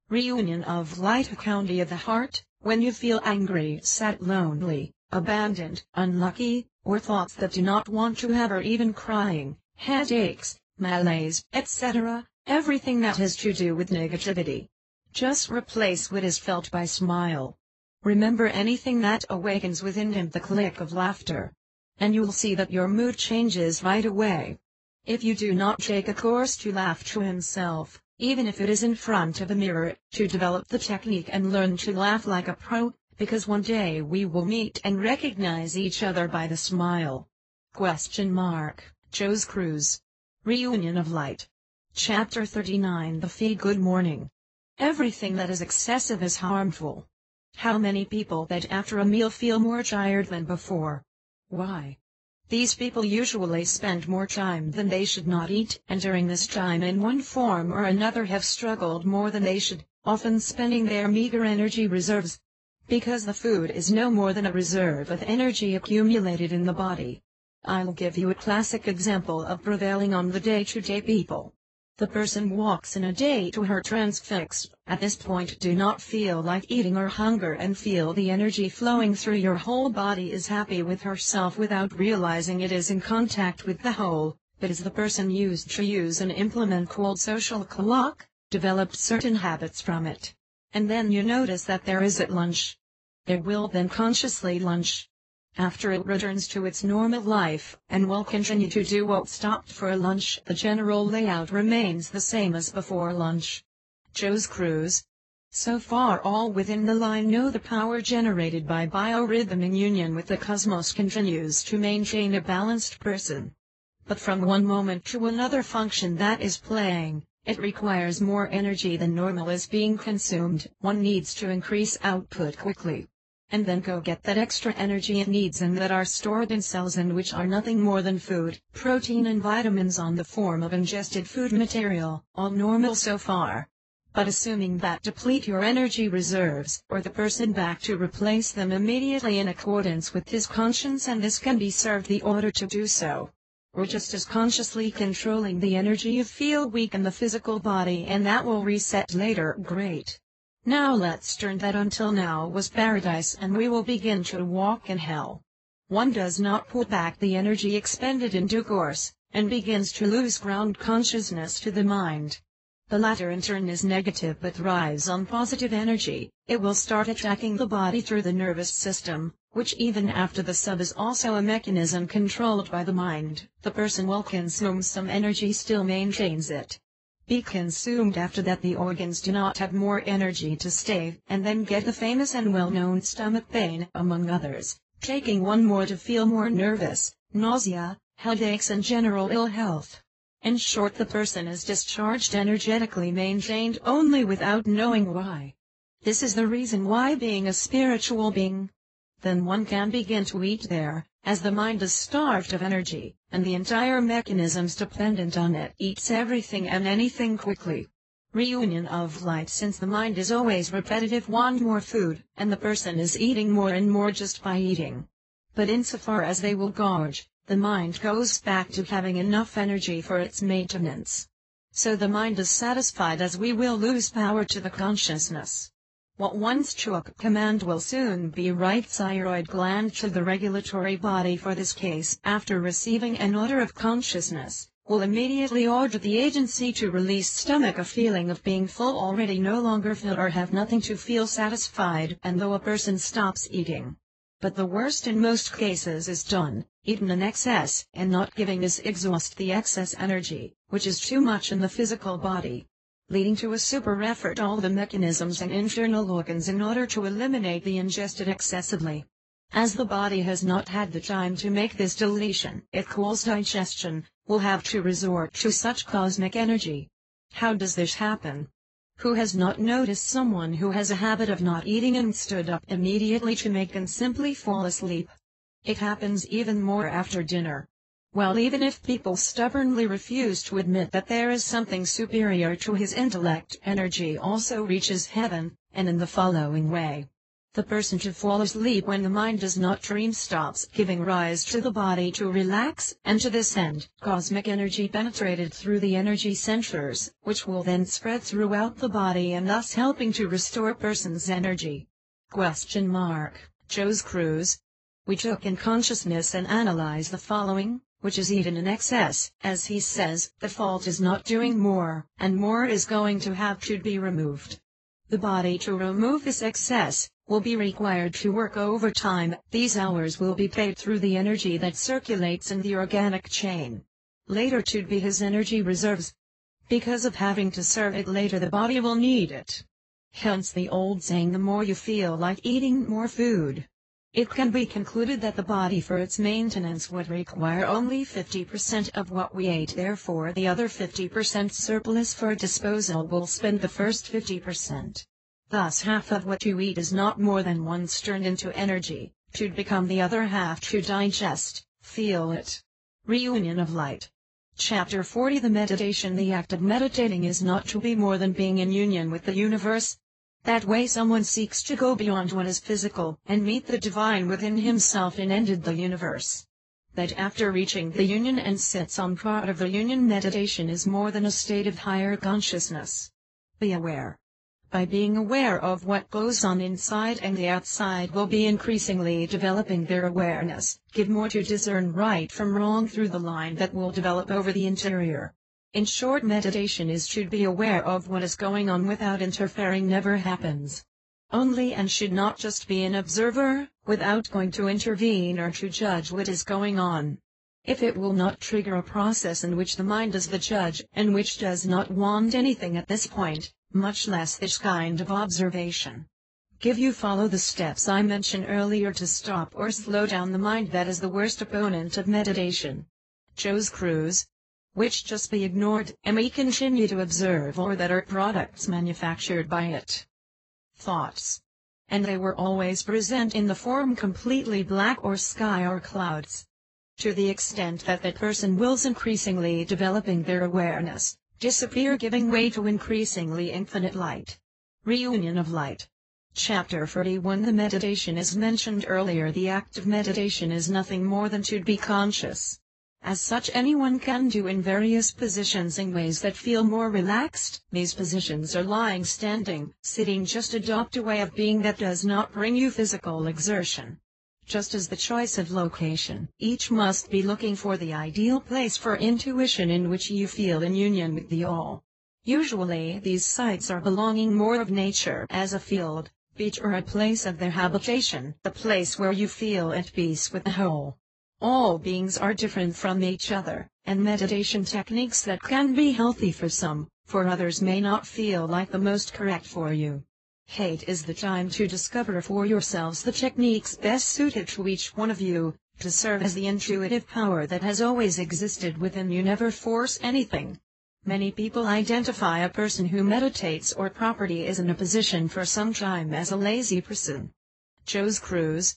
Speaker 1: Reunion of light. County of the heart, when you feel angry, sad, lonely, abandoned, unlucky, or thoughts that do not want to have, or even crying, headaches, malaise, etc., everything that has to do with negativity. Just replace what is felt by smile. Remember anything that awakens within him the click of laughter, and you'll see that your mood changes right away. If you do not take a course to laugh to himself, even if it is in front of a mirror, to develop the technique and learn to laugh like a pro, because one day we will meet and recognize each other by the smile. Cruz. Reunion of Light. Chapter 39. The Fee. Good morning. Everything that is excessive is harmful. How many people that after a meal feel more tired than before? Why? These people usually spend more time than they should not eat, and during this time in one form or another have struggled more than they should, often spending their meager energy reserves. Because the food is no more than a reserve of energy accumulated in the body. I'll give you a classic example of prevailing on the day-to-day people. The person walks in a day to her transfixed. At this point do not feel like eating or hunger and feel the energy flowing through your whole body, is happy with herself without realizing it is in contact with the whole, but is the person used to use an implement called social clock, developed certain habits from it. And then you notice that there is at lunch. There will then consciously lunch. After it returns to its normal life, and will continue to do what stopped for lunch, the general layout remains the same as before lunch. Cruz. So far all within the line know the power generated by biorhythm in union with the cosmos continues to maintain a balanced person. But from one moment to another function that is playing, it requires more energy than normal is being consumed. One needs to increase output quickly, and then go get that extra energy it needs and that are stored in cells and which are nothing more than food, protein and vitamins on the form of ingested food material, all normal so far. But assuming that deplete your energy reserves, or the person back to replace them immediately in accordance with his conscience, and this can be served the order to do so. Or just as consciously controlling the energy you feel weak in the physical body, and that will reset later. Great. Now let's turn that until now was paradise and we will begin to walk in hell. One does not pull back the energy expended in due course, and begins to lose ground consciousness to the mind. The latter in turn is negative but thrives on positive energy. It will start attacking the body through the nervous system, which even after the sub is also a mechanism controlled by the mind. The person will consume some energy, still maintains it. Be consumed after that, the organs do not have more energy to stay, and then get the famous and well-known stomach pain, among others, taking one more to feel more nervous, nausea, headaches and general ill health. In short, the person is discharged energetically, maintained only without knowing why. This is the reason why, being a spiritual being, then one can begin to eat there, as the mind is starved of energy, and the entire mechanisms dependent on it eats everything and anything quickly. Reunion of light. Since the mind is always repetitive, want more food, and the person is eating more and more just by eating. But insofar as they will gorge, the mind goes back to having enough energy for its maintenance. So the mind is satisfied, as we will lose power to the consciousness. What once took command will soon be right thyroid gland to the regulatory body. For this case, after receiving an order of consciousness, will immediately order the agency to release stomach. A feeling of being full, already no longer filled or have nothing to feel satisfied, and though a person stops eating. But the worst in most cases is done, eaten in excess, and not giving is exhaust the excess energy, which is too much in the physical body, leading to a super effort all the mechanisms and internal organs in order to eliminate the ingested excessively. As the body has not had the time to make this deletion, it calls digestion, will have to resort to such cosmic energy. How does this happen? Who has not noticed someone who has a habit of not eating and stood up immediately to make and simply fall asleep? It happens even more after dinner. Well, even if people stubbornly refuse to admit that there is something superior to his intellect, energy also reaches heaven, and in the following way. The person to fall asleep when the mind does not dream stops giving rise to the body to relax, and to this end, cosmic energy penetrated through the energy centers, which will then spread throughout the body and thus helping to restore person's energy. Cruz. We took in consciousness and analyze the following, which is even in excess. As he says, the fault is not doing more, and more is going to have to be removed. The body to remove this excess will be required to work overtime. These hours will be paid through the energy that circulates in the organic chain. Later to be his energy reserves. Because of having to serve it later, the body will need it. Hence the old saying, the more you feel like eating, more food. It can be concluded that the body for its maintenance would require only 50% of what we ate, therefore the other 50% surplus for disposal will spend the first 50%. Thus half of what you eat is not more than once turned into energy, to become the other half to digest, feel it. Reunion of light. Chapter 40. The meditation. The act of meditating is not to be more than being in union with the universe. That way someone seeks to go beyond what is physical, and meet the divine within himself and ended the universe. That after reaching the union and sits on part of the union, meditation is more than a state of higher consciousness. Be aware. By being aware of what goes on inside and the outside will be increasingly developing their awareness, give more to discern right from wrong through the line that will develop over the interior. In short, meditation is to be aware of what is going on without interfering. Never happens. Only, and should not just be an observer, without going to intervene or to judge what is going on. If it will not trigger a process in which the mind is the judge, and which does not want anything at this point, much less this kind of observation. Follow the steps I mentioned earlier to stop or slow down the mind that is the worst opponent of meditation. Cruz. Which just be ignored, and we continue to observe, or that are products manufactured by it. Thoughts. And they were always present in the form completely black or sky or clouds. To the extent that that person wills increasingly developing their awareness, disappear giving way to increasingly infinite light. Reunion of light. Chapter 41. The meditation is mentioned earlier. The act of meditation is nothing more than to be conscious. As such, anyone can do in various positions in ways that feel more relaxed. These positions are lying, standing, sitting. Just adopt a way of being that does not bring you physical exertion. Just as the choice of location, each must be looking for the ideal place for intuition in which you feel in union with the all. Usually these sites are belonging more of nature as a field, beach, or a place of their habitation, the place where you feel at peace with the whole. All beings are different from each other, and meditation techniques that can be healthy for some, for others may not feel like the most correct for you. Hate is the time to discover for yourselves the techniques best suited to each one of you, to serve as the intuitive power that has always existed within you. Never force anything. Many people identify a person who meditates or properly is in a position for some time as a lazy person. Cruz.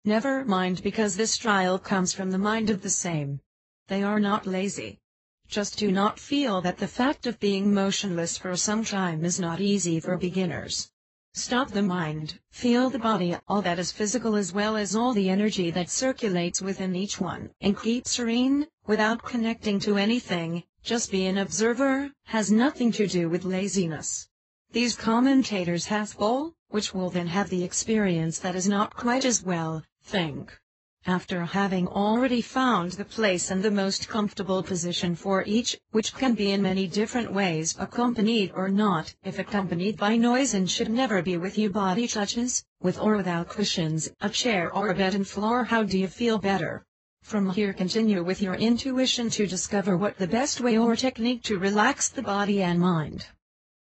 Speaker 1: Never mind, because this style comes from the mind of the same. They are not lazy. Just do not feel that the fact of being motionless for some time is not easy for beginners. Stop the mind, feel the body, all that is physical as well as all the energy that circulates within each one, and keep serene, without connecting to anything. Just be an observer, has nothing to do with laziness. These commentators have full, which will then have the experience that is not quite as well, think. After having already found the place and the most comfortable position for each, which can be in many different ways, accompanied or not, if accompanied by noise, and should never be with you body touches, with or without cushions, a chair or a bed and floor. How do you feel better? From here continue with your intuition to discover what the best way or technique to relax the body and mind.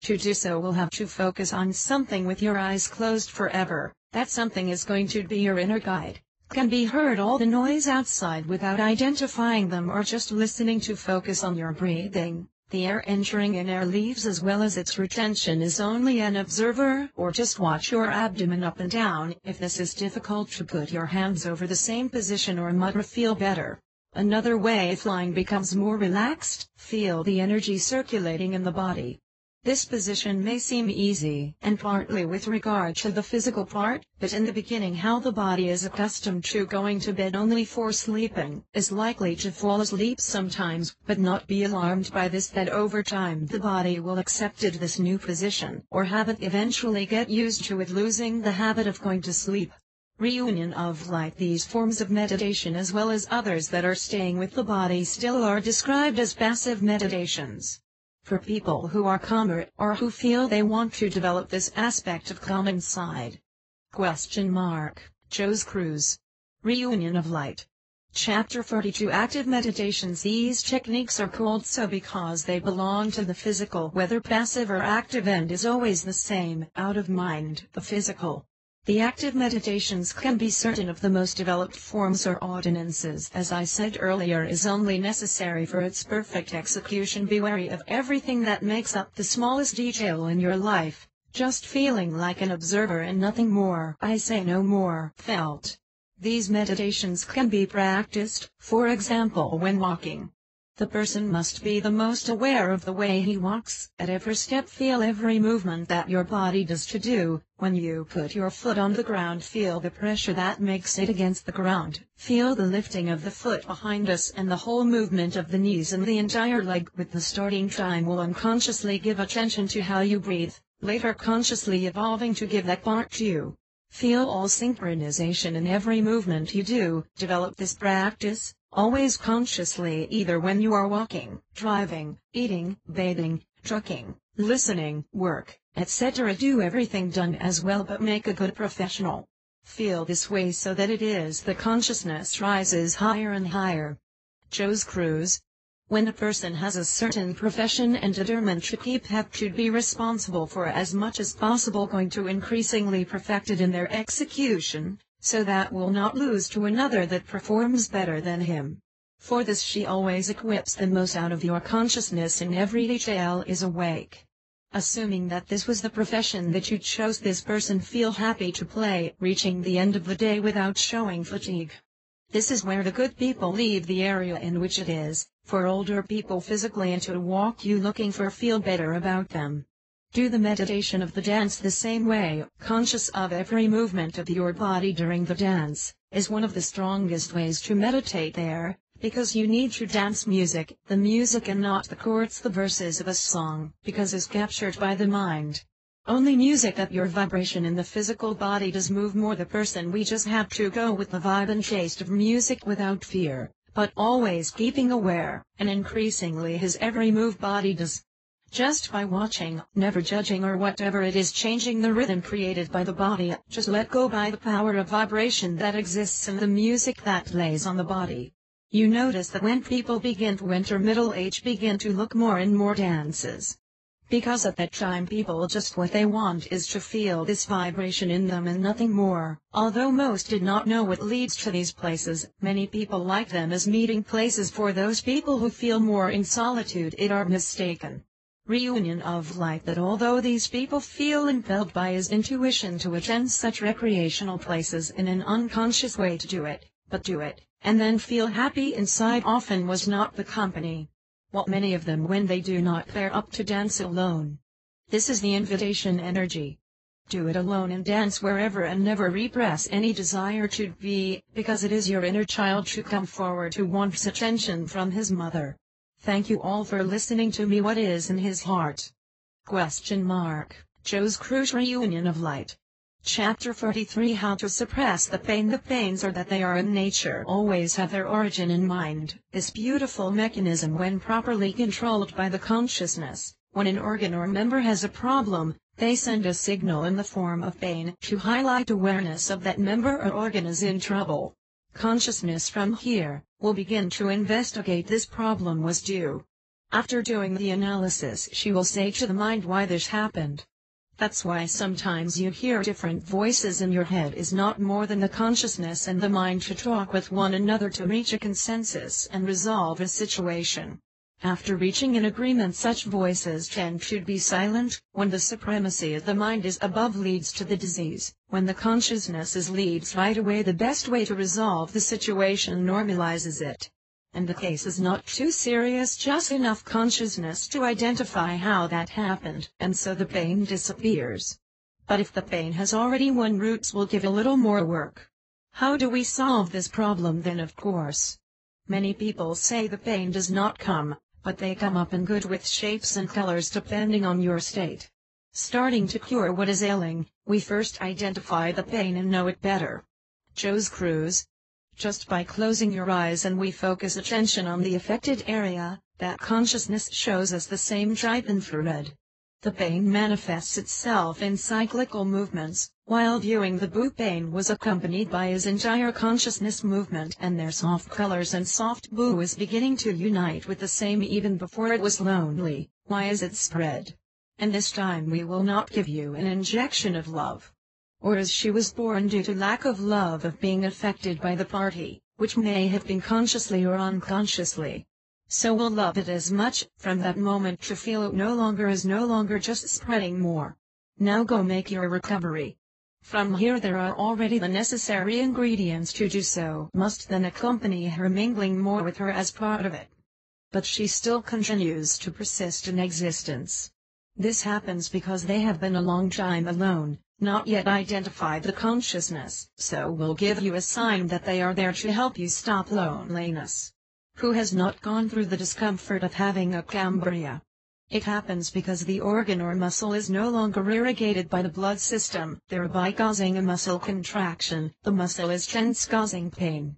Speaker 1: To do so will have to focus on something with your eyes closed forever. That something is going to be your inner guide. Can be heard all the noise outside without identifying them, or just listening to focus on your breathing. The air entering and air leaves as well as its retention is only an observer, or just watch your abdomen up and down. If this is difficult, to put your hands over the same position or mutter feel better. Another way, if lying becomes more relaxed, feel the energy circulating in the body. This position may seem easy, and partly with regard to the physical part, but in the beginning how the body is accustomed to going to bed only for sleeping, is likely to fall asleep sometimes, but not be alarmed by this, that over time the body will accept this new position, or habit eventually get used to it, losing the habit of going to sleep. Reunion of light. These forms of meditation as well as others that are staying with the body still are described as passive meditations. For people who are calmer, or who feel they want to develop this aspect of calm inside. Cruz. Reunion of Light. Chapter 42. Active meditations. These techniques are called so because they belong to the physical, whether passive or active, end is always the same, out of mind, the physical. The active meditations can be certain of the most developed forms or ordinances, as I said earlier, is only necessary for its perfect execution. Be wary of everything that makes up the smallest detail in your life, just feeling like an observer and nothing more. I say no more, felt. These meditations can be practiced, for example when walking. The person must be the most aware of the way he walks. At every step feel every movement that your body does to do. When you put your foot on the ground, feel the pressure that makes it against the ground. Feel the lifting of the foot behind us and the whole movement of the knees and the entire leg. With the starting time will unconsciously give attention to how you breathe, later consciously evolving to give that part to you. Feel all synchronization in every movement you do. Develop this practice always consciously, either when you are walking, driving, eating, bathing, trucking, listening, work, etc. Do everything done as well, but make a good professional. Feel this way so that it is the consciousness rises higher and higher. Cruz. When a person has a certain profession and determined to have to be responsible for as much as possible, going to increasingly perfect it in their execution, so that will not lose to another that performs better than him. For this she always equips the most out of your consciousness in every detail is awake. Assuming that this was the profession that you chose, this person feel happy to play, reaching the end of the day without showing fatigue. This is where the good people leave the area in which it is, for older people physically, and to walk you looking for feel better about them. Do the meditation of the dance the same way, conscious of every movement of your body during the dance, is one of the strongest ways to meditate there. because you need to dance music, the music and not the chords, the verses of a song, because is captured by the mind. Only music that your vibration in the physical body does move more the person. We just have to go with the vibe and taste of music without fear, but always keeping aware, and increasingly his every move body does. Just by watching, never judging or whatever it is changing the rhythm created by the body, just let go by the power of vibration that exists in the music that plays on the body. You notice that when people begin to enter middle age begin to look more and more dances. Because at that time people just what they want is to feel this vibration in them and nothing more. Although most did not know what leads to these places, many people like them as meeting places for those people who feel more in solitude. It are mistaken. Reunion of light that although these people feel impelled by his intuition to attend such recreational places in an unconscious way to do it, but do it, and then feel happy inside often was not the company. What many of them when they do not pair up to dance alone. This is the invitation energy. Do it alone and dance wherever and never repress any desire to be, because it is your inner child to come forward who wants attention from his mother. Thank you all for listening to me. What is in his heart? Joe's Cruz Reunion of Light. Chapter 43 How to suppress the pain. The pains are that they are in nature always have their origin in mind. This beautiful mechanism when properly controlled by the consciousness, when an organ or member has a problem, they send a signal in the form of pain to highlight awareness of that member or organ is in trouble. Consciousness from here will begin to investigate this problem was due. After doing the analysis she will say to the mind why this happened. That's why sometimes you hear different voices in your head is not more than the consciousness and the mind to talk with one another to reach a consensus and resolve a situation. After reaching an agreement such voices tend to be silent. When the supremacy of the mind is above leads to the disease. When the consciousness is leads right away the best way to resolve the situation normalizes it. And the case is not too serious, just enough consciousness to identify how that happened, and so the pain disappears. But if the pain has already won roots will give a little more work. How do we solve this problem then? Of course. Many people say the pain does not come, but they come up in good with shapes and colors depending on your state. Starting to cure what is ailing, we first identify the pain and know it better. Joe's Cruz. Just by closing your eyes and we focus attention on the affected area, that consciousness shows us the same type infrared. The pain manifests itself in cyclical movements. While viewing the blue pain was accompanied by his entire consciousness movement and their soft colors and soft blue is beginning to unite with the same even before it was lonely. Why is it spread? And this time we will not give you an injection of love. Or as she was born due to lack of love of being affected by the party, which may have been consciously or unconsciously. So we'll love it as much, from that moment to feel it no longer is no longer just spreading more. Now go make your recovery. From here there are already the necessary ingredients to do so. Must then accompany her mingling more with her as part of it. But she still continues to persist in existence. This happens because they have been a long time alone. Not yet identified the consciousness, so will give you a sign that they are there to help you stop loneliness. Who has not gone through the discomfort of having a Cambria? It happens because the organ or muscle is no longer irrigated by the blood system, thereby causing a muscle contraction. The muscle is tense, causing pain.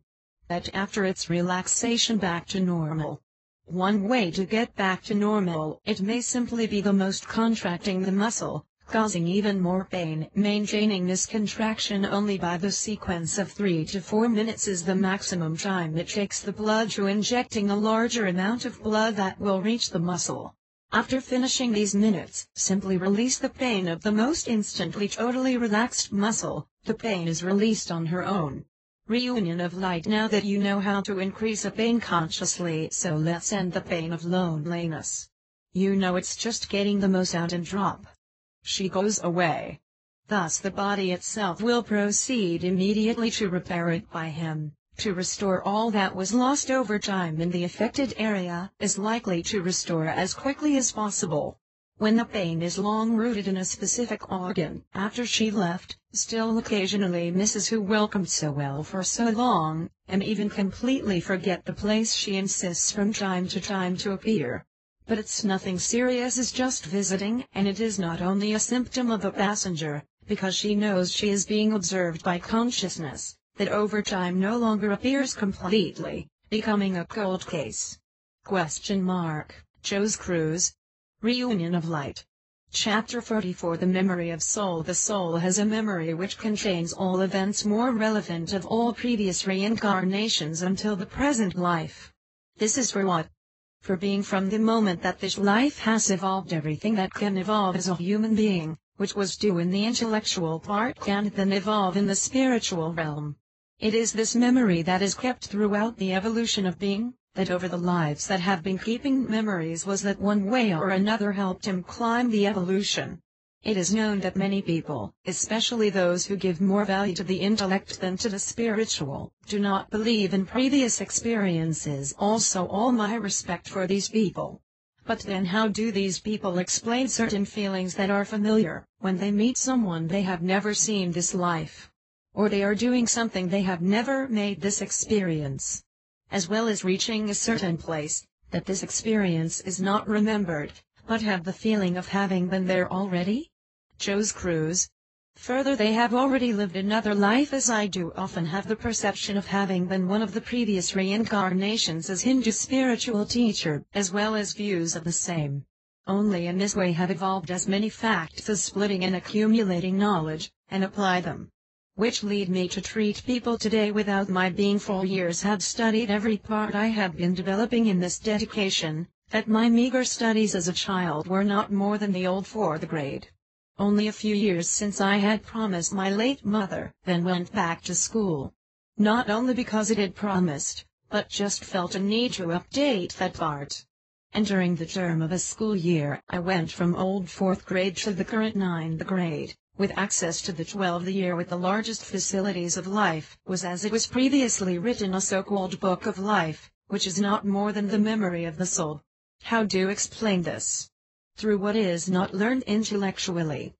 Speaker 1: That after its relaxation back to normal. One way to get back to normal, it may simply be the most contracting the muscle, causing even more pain. Maintaining this contraction only by the sequence of 3 to 4 minutes is the maximum time it takes the blood to injecting a larger amount of blood that will reach the muscle. After finishing these minutes, simply release the pain of the most instantly totally relaxed muscle. The pain is released on her own. Reunion of light. Now that you know how to increase a pain consciously, so let's end the pain of loneliness. You know it's just getting the most out and drop. She goes away. Thus the body itself will proceed immediately to repair it by him, to restore all that was lost over time in the affected area, is likely to restore as quickly as possible. When the pain is long rooted in a specific organ, after she left, still occasionally misses who welcomed so well for so long, and even completely forget the place she insists from time to time to appear. But it's nothing serious, it's just visiting, and it is not only a symptom of a passenger, because she knows she is being observed by consciousness, that over time no longer appears completely, becoming a cold case. Joe's Cruz. Reunion of Light. Chapter 44. The Memory of Soul. The soul has a memory which contains all events more relevant of all previous reincarnations until the present life. This is for what? For being from the moment that this life has evolved everything that can evolve as a human being, which was due in the intellectual part can then evolve in the spiritual realm. It is this memory that is kept throughout the evolution of being, that over the lives that have been keeping memories was that one way or another helped him climb the evolution. It is known that many people, especially those who give more value to the intellect than to the spiritual, do not believe in previous experiences. Also, all my respect for these people. But then how do these people explain certain feelings that are familiar, when they meet someone they have never seen this life? Or they are doing something they have never made this experience? As well as reaching a certain place, that this experience is not remembered, but have the feeling of having been there already? Joe's Cruz. Further, they have already lived another life, as I do often have the perception of having been one of the previous reincarnations as Hindu spiritual teacher, as well as views of the same. Only in this way have evolved as many facts as splitting and accumulating knowledge, and apply them. Which lead me to treat people today without my being for years have studied every part I have been developing in this dedication, that my meager studies as a child were not more than the old fourth grade. Only a few years since I had promised my late mother, then went back to school. Not only because it had promised, but just felt a need to update that part. And during the term of a school year, I went from old fourth grade to the current ninth grade. With access to the 12th year with the largest facilities of life, was as it was previously written a so-called book of life, which is not more than the memory of the soul. How do you explain this? Through what is not learned intellectually.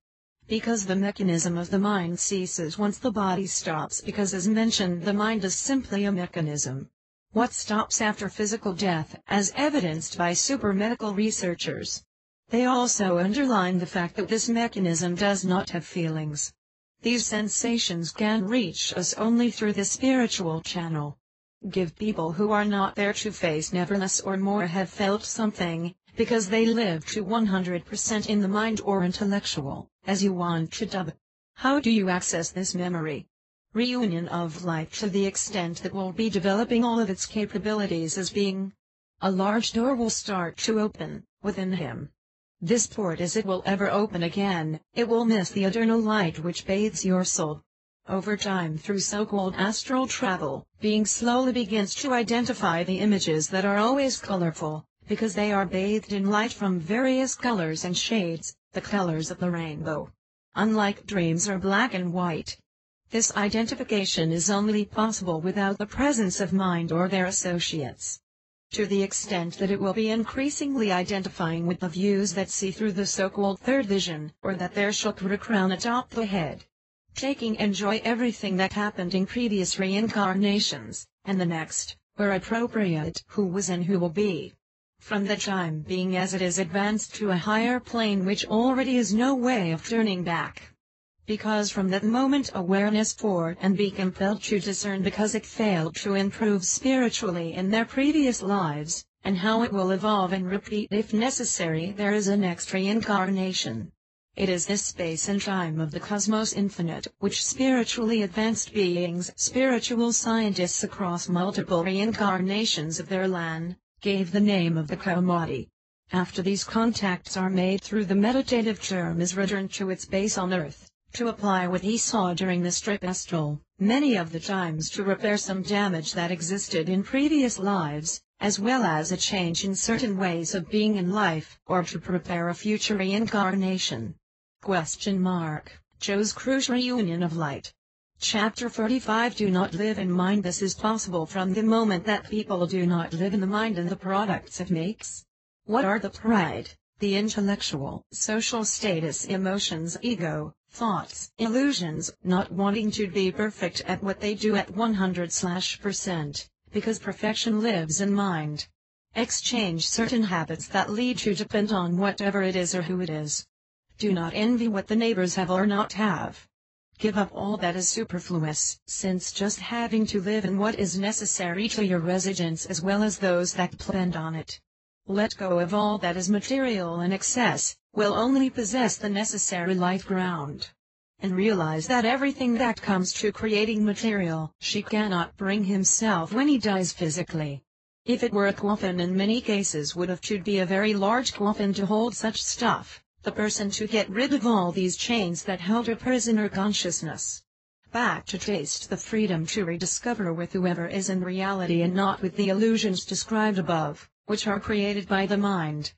Speaker 1: Because the mechanism of the mind ceases once the body stops, because as mentioned the mind is simply a mechanism. What stops after physical death, as evidenced by super-medical researchers? They also underline the fact that this mechanism does not have feelings. These sensations can reach us only through the spiritual channel. Give people who are not there to face neverness or more have felt something, because they live to 100% in the mind or intellectual, as you want to dub it. How do you access this memory? Reunion of light to the extent that will be developing all of its capabilities as being. A large door will start to open, within him. This port, as it will ever open again, it will miss the eternal light which bathes your soul. Over time, through so-called astral travel, being slowly begins to identify the images that are always colorful, because they are bathed in light from various colors and shades, the colors of the rainbow. Unlike dreams are black and white. This identification is only possible without the presence of mind or their associates. To the extent that it will be increasingly identifying with the views that see through the so-called third vision, or that there chakra crown atop the head. Taking enjoy everything that happened in previous reincarnations, and the next, where appropriate, who was and who will be. From the time being as it is advanced to a higher plane which already is no way of turning back. Because from that moment awareness for and be compelled to discern because it failed to improve spiritually in their previous lives, and how it will evolve and repeat if necessary there is a next reincarnation. It is this space and time of the cosmos infinite, which spiritually advanced beings, spiritual scientists across multiple reincarnations of their land, gave the name of the Komati. After these contacts are made through the meditative germ is returned to its base on earth. To apply what he saw during the trip astral, many of the times to repair some damage that existed in previous lives, as well as a change in certain ways of being in life, or to prepare a future reincarnation. Joe's Cruz. Reunion of Light. Chapter 45. Do not live in mind. This is possible from the moment that people do not live in the mind and the products it makes. What are the pride, the intellectual, social status, emotions, ego, thoughts, illusions, not wanting to be perfect at what they do at 100%, because perfection lives in mind. Exchange certain habits that lead to depend on whatever it is or who it is. Do not envy what the neighbors have or not have. Give up all that is superfluous, since just having to live in what is necessary to your residence as well as those that depend on it. Let go of all that is material in excess, will only possess the necessary life ground. And realize that everything that comes to creating material, she cannot bring himself when he dies physically. If it were a coffin, in many cases would have to be a very large coffin to hold such stuff, the person to get rid of all these chains that held a prisoner consciousness. Back to taste the freedom to rediscover with whoever is in reality and not with the illusions described above, which are created by the mind.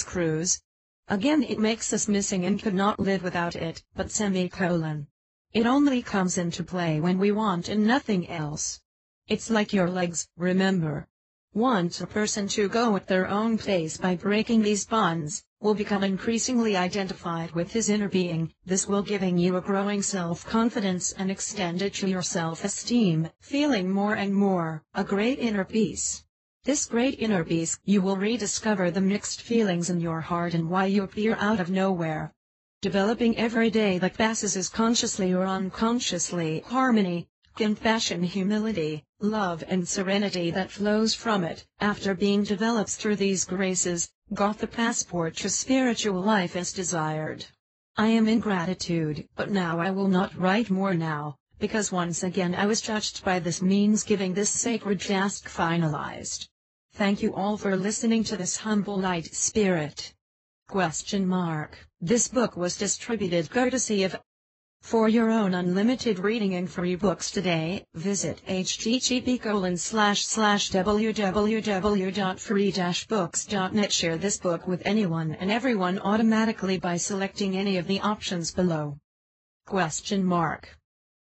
Speaker 1: Cruz. Again, it makes us missing and could not live without it, but It only comes into play when we want and nothing else. It's like your legs, remember. Want a person to go at their own pace by breaking these bonds, will become increasingly identified with his inner being. This will giving you a growing self-confidence and extend it to your self-esteem, feeling more and more, a great inner peace. This great inner peace, you will rediscover the mixed feelings in your heart and why you appear out of nowhere. Developing every day that passes is consciously or unconsciously harmony, compassion, humility, love and serenity that flows from it, after being developed through these graces, got the passport to spiritual life as desired. I am in gratitude, but now I will not write more now, because once again I was touched by this means giving this sacred task finalized. Thank you all for listening to this humble light spirit. This book was distributed courtesy of. For your own unlimited reading and free books today, visit http://www.free-books.net. Share this book with anyone and everyone automatically by selecting any of the options below.